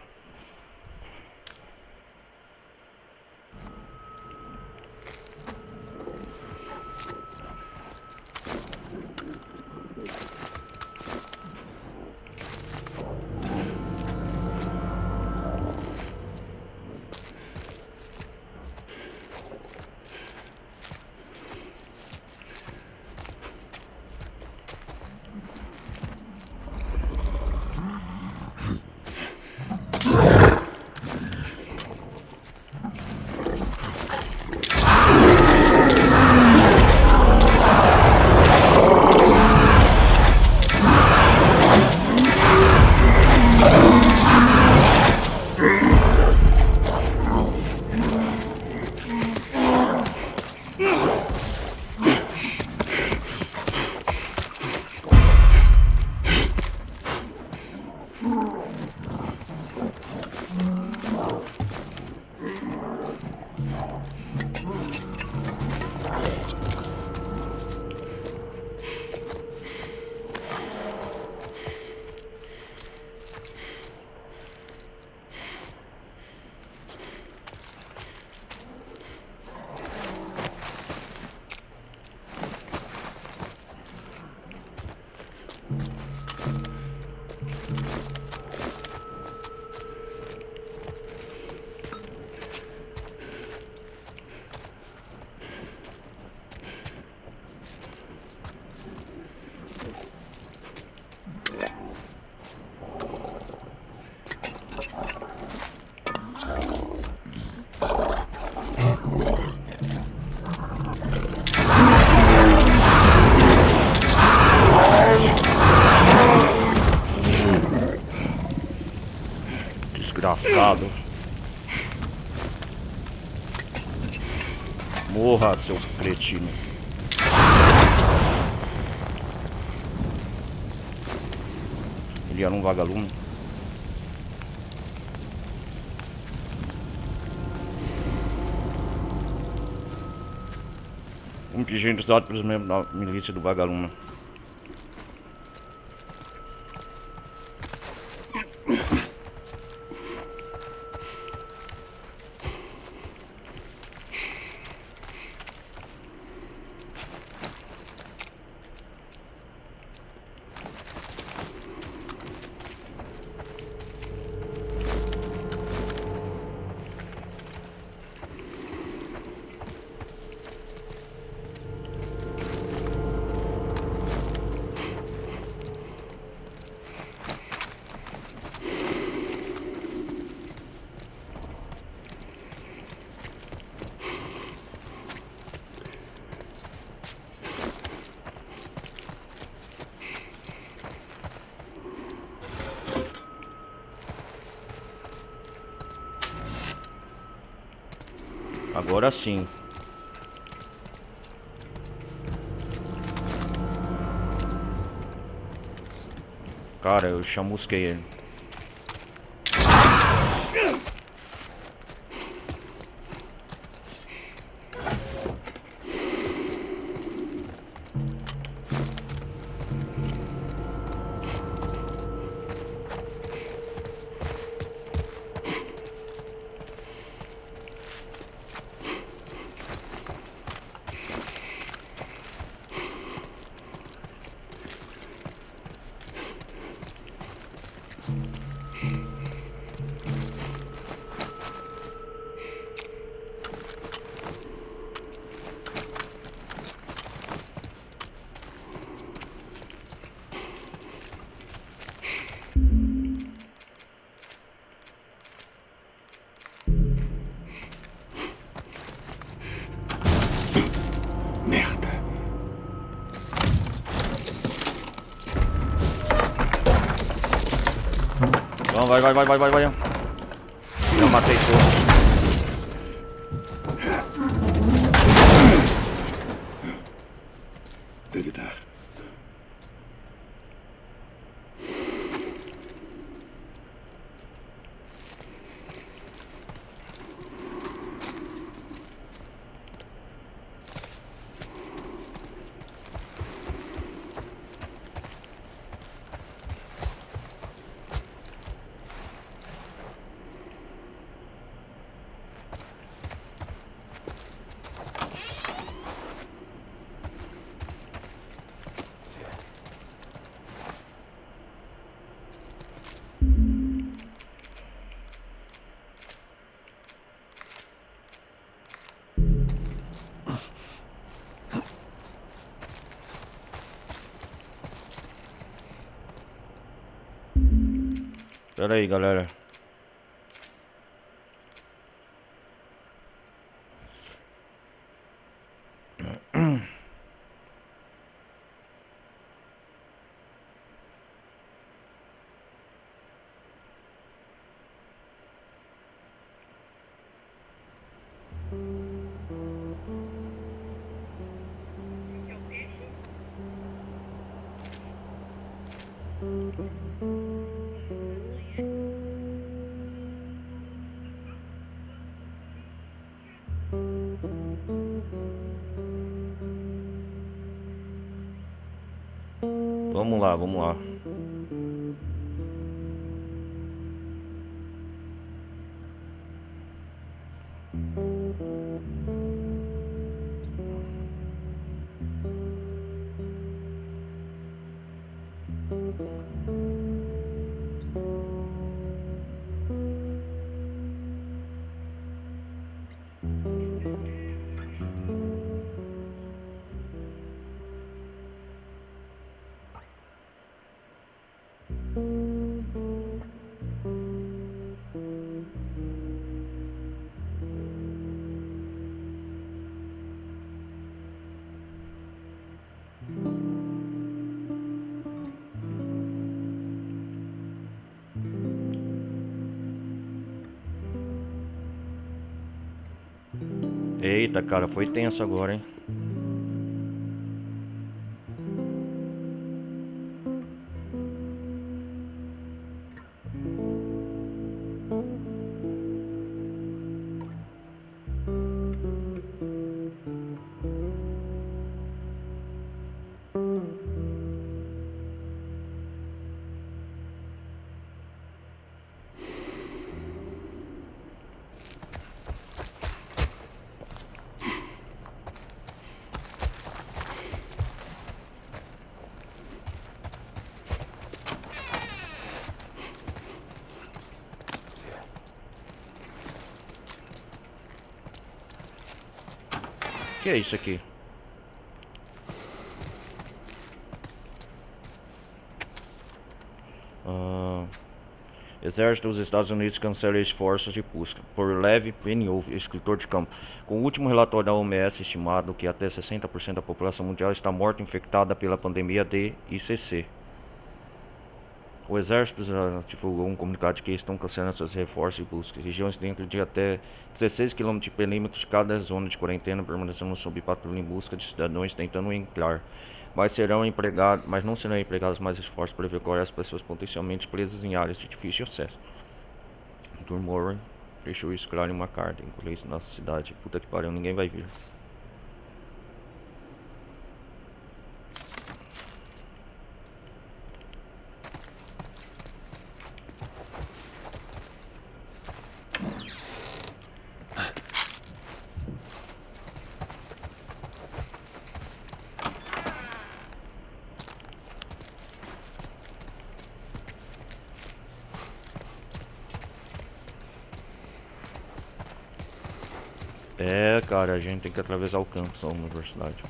Pesado. Morra, seu cretino. Ele era um vagalume. Um pingente usado pelos membros da milícia do vagalume. Agora sim. Cara, eu chamusquei ele. Merda. Então vai. Eu matei todos. Deve dar. Pera aí, galera. Vamos lá. Eita, cara, foi tenso agora, hein? Que é isso aqui? Exército dos Estados Unidos cancela esforços de busca. Por Lev Peniov, escritor de campo. Com o último relatório da OMS estimado que até 60% da população mundial está morta infectada pela pandemia de ICC. O Exército já divulgou um comunicado de que estão cancelando seus reforços e buscas. Regiões dentro de até 16 km de perímetro de cada zona de quarentena permanecendo sob patrulha em busca de cidadãos tentando entrar. Mas não serão empregados mais esforços para evacuar as pessoas potencialmente presas em áreas de difícil acesso. Turmoren deixou isso claro em uma carta. Incluí isso na cidade. Puta que pariu, ninguém vai vir. É, cara, a gente tem que atravessar o campus da universidade.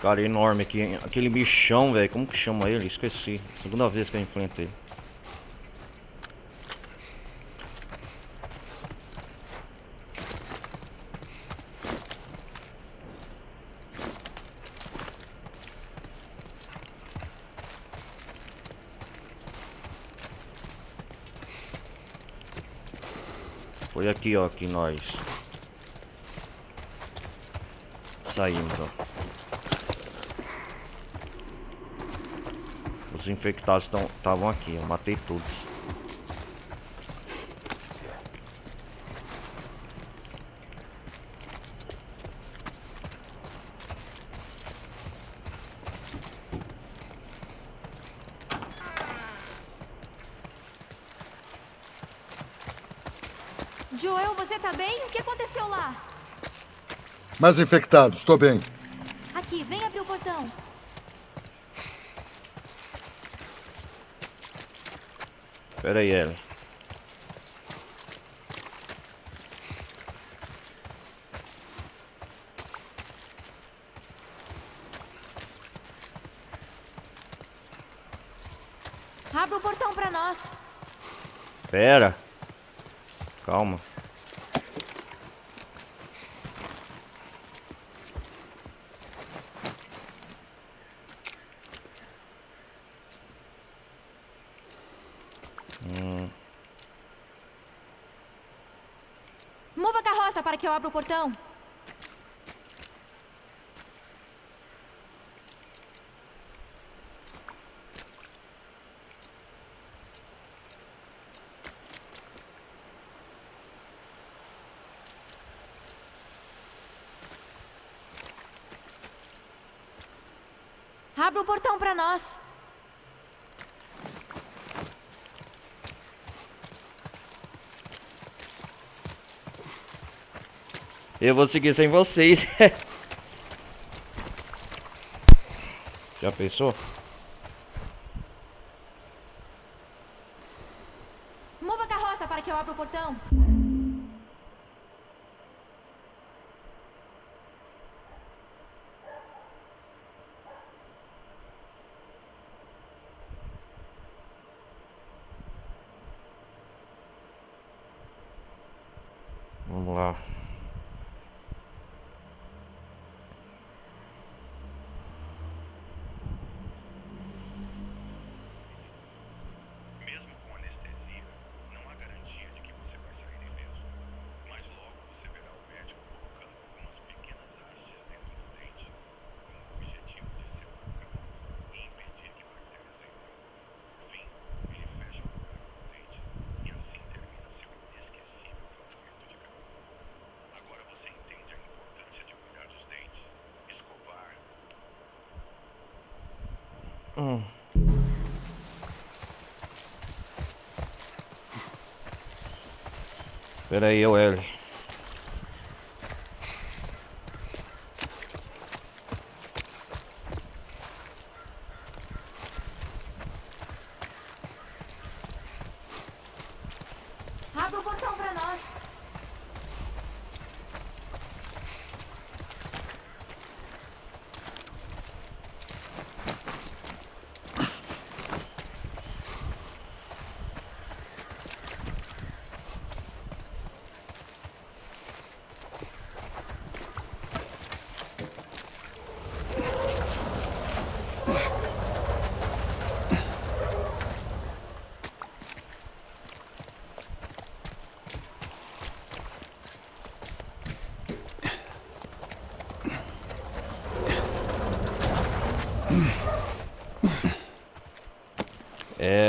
Cara, enorme aqui. Aquele bichão, velho. Como que chama ele? Esqueci. Segunda vez que eu enfrentei. Foi aqui, ó, que nós saímos, ó. Os infectados estavam aqui, eu matei todos. Joel, você tá bem? O que aconteceu lá? Mais infectados, estou bem. Aqui, vem abrir o portão. Pera aí, Ellie. Abra o portão pra nós. Pera. Calma. Mova a carroça para que eu abra o portão. Abra o portão para nós. Eu vou seguir sem vocês. Já pensou? Mova a carroça para que eu abra o portão. Vamos lá. Mesmo com anestesia, não há garantia de que você vai sair ileso. Mas logo você verá o médico colocando algumas pequenas hastes dentro do dente, com o objetivo de separar e impedir que bactérias entrem. Por fim, ele fecha o buraco do dente e assim termina seu inesquecível tratamento de canal. Agora você entende a importância de cuidar dos dentes, escovar. Pera aí, eu L. Abra o portão para nós.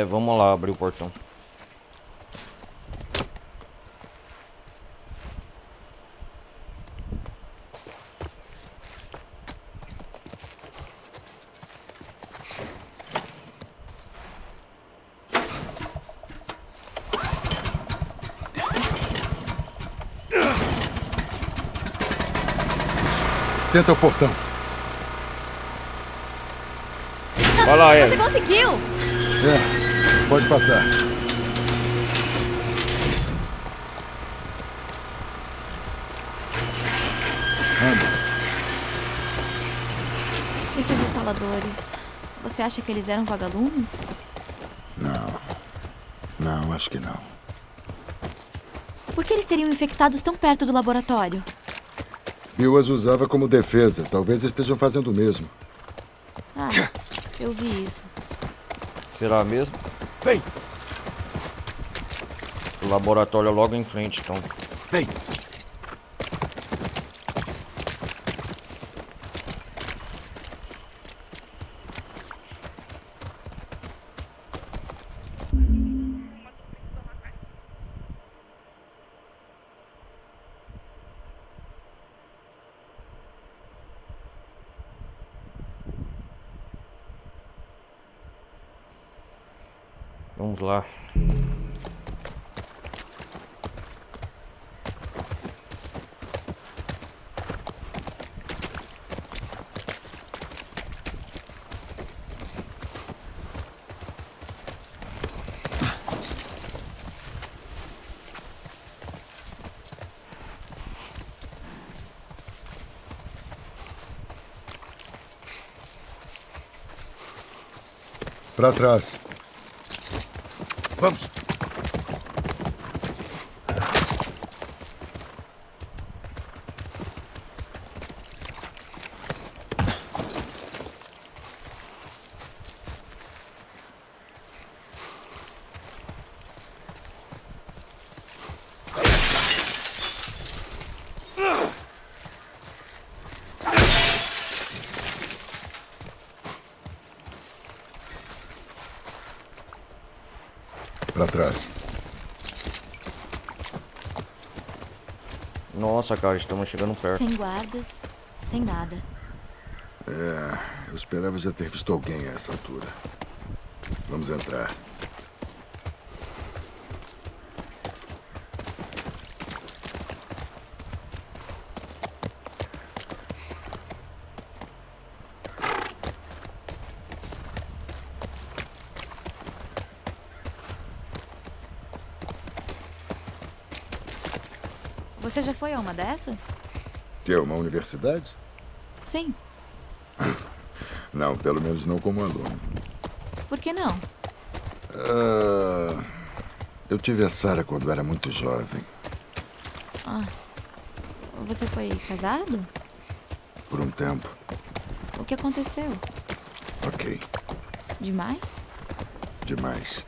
Vamos lá abrir o portão. Tenta o portão. Vai lá, Você L. conseguiu! Pode passar. Anda. Esses instaladores, você acha que eles eram vagalumes? Não, acho que não. Por que eles teriam infectados tão perto do laboratório? Bill as usava como defesa. Talvez estejam fazendo o mesmo. Ah, eu vi isso. Será mesmo? Vem! O laboratório é logo em frente, então. Vem! Vamos lá. Pra trás. Vamos. Pra trás. Nossa, cara, estamos chegando perto. Sem guardas, sem nada. Eu esperava já ter visto alguém a essa altura. Vamos entrar. Você já foi a uma dessas? Que é uma universidade? Sim. Não, pelo menos não como aluno. Por que não? Eu tive a Sarah quando era muito jovem. Você foi casado? Por um tempo. O que aconteceu? Ok. Demais? Demais.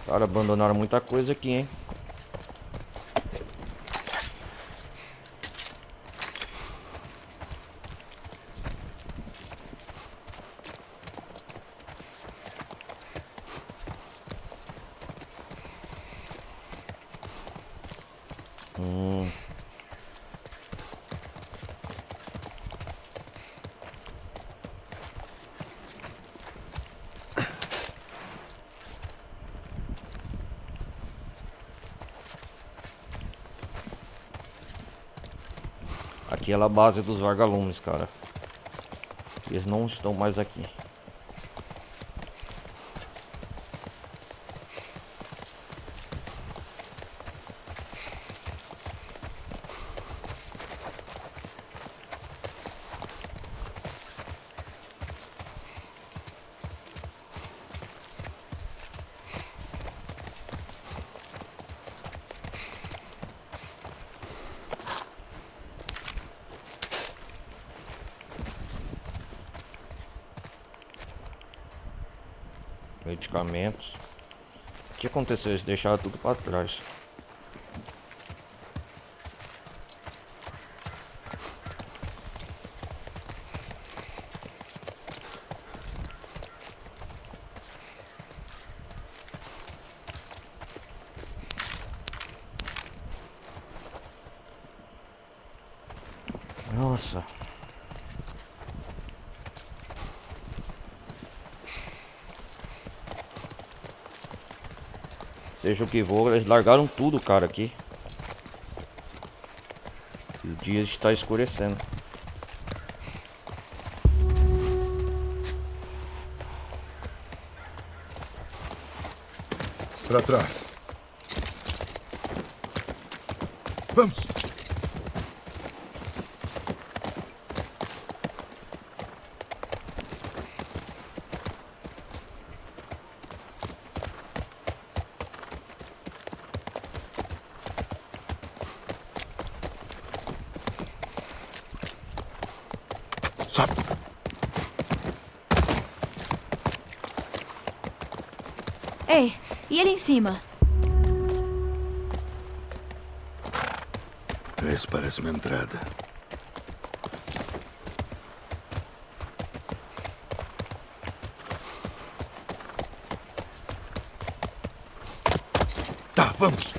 Cara, abandonaram muita coisa aqui, hein? Aqui é a base dos vagalumes, cara. Eles não estão mais aqui. Medicamentos. O que aconteceu? Eles deixaram tudo pra trás. Nossa. Seja o que for, eles largaram tudo, cara, aqui. E o dia está escurecendo. Pra trás. Vamos! Sobe! Ei, e ele em cima? Isso parece uma entrada. Tá, vamos!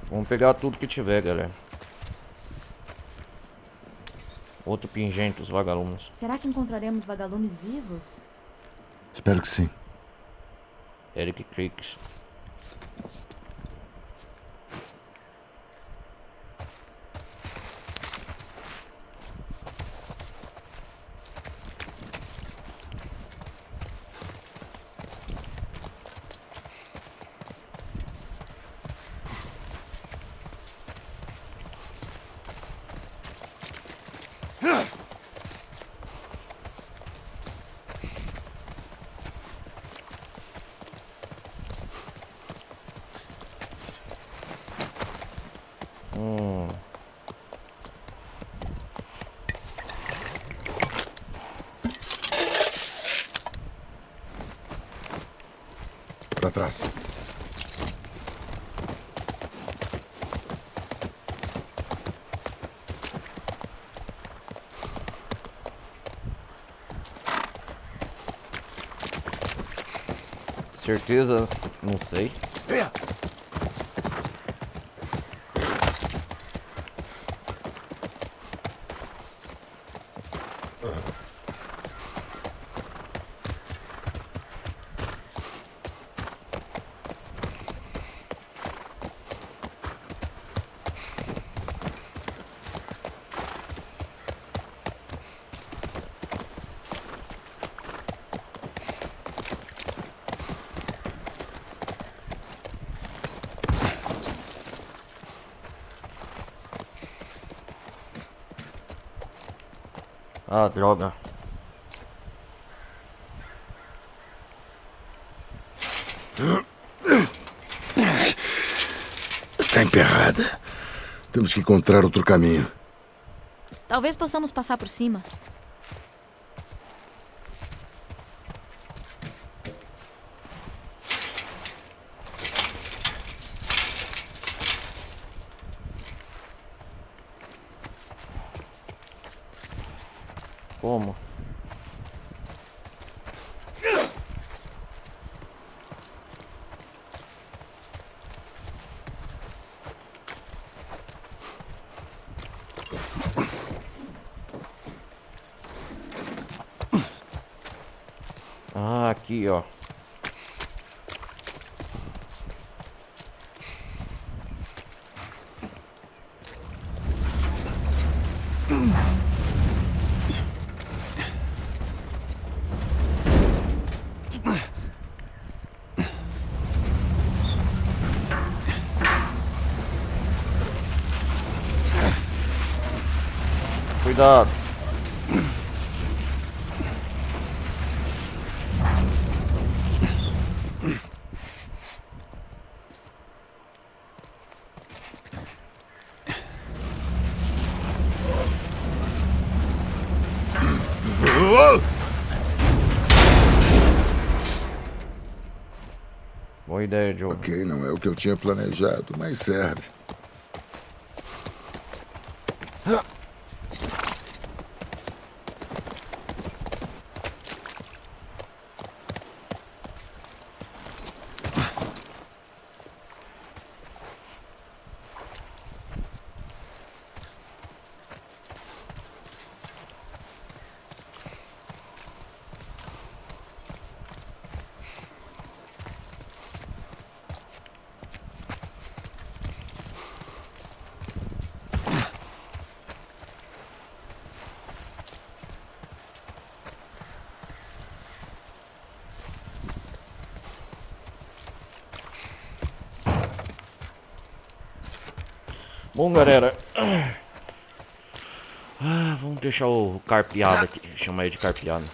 Vamos pegar tudo que tiver, galera. Outro pingente, os vagalumes. Será que encontraremos vagalumes vivos? Espero que sim. Eric Creeks. Pra trás. Certeza? Não sei. Ah, droga. Está emperrada. Temos que encontrar outro caminho. Talvez possamos passar por cima. Como? Ah, aqui, ó. Cuidado. Boa ideia, Joe. Ok, não é o que eu tinha planejado, mas serve. Bom, galera. Vamos deixar o carpeado aqui. Chama ele de carpeado.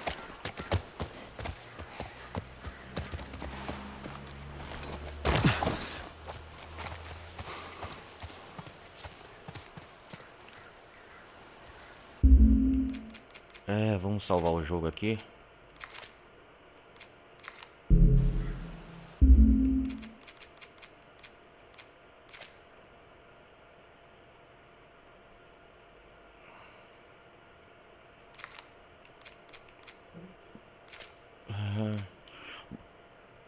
Vamos salvar o jogo aqui.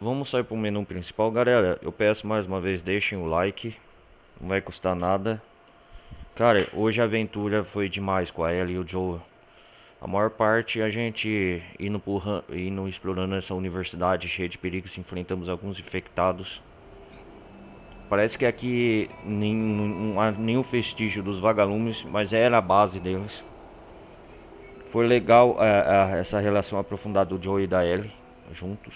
Vamos sair pro menu principal, galera. Eu peço mais uma vez, deixem o like. Não vai custar nada. Cara, hoje a aventura foi demais com a Ellie e o Joe. A maior parte a gente indo explorando essa universidade cheia de perigos, enfrentamos alguns infectados. Parece que aqui não há nenhum vestígio dos vagalumes, mas era a base deles. Foi legal essa relação aprofundada do Joe e da Ellie juntos.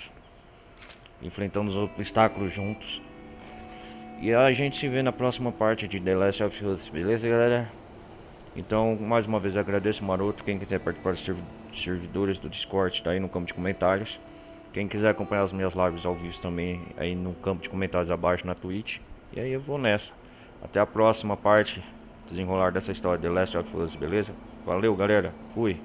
Enfrentando os obstáculos juntos. E a gente se vê na próxima parte de The Last of Us, beleza, galera? Então, mais uma vez agradeço o Maroto. Quem quiser participar dos servidores do Discord, tá aí no campo de comentários. Quem quiser acompanhar as minhas lives ao vivo também, aí no campo de comentários abaixo na Twitch. E aí eu vou nessa. Até a próxima parte, desenrolar dessa história The Last of Us, beleza? Valeu, galera. Fui.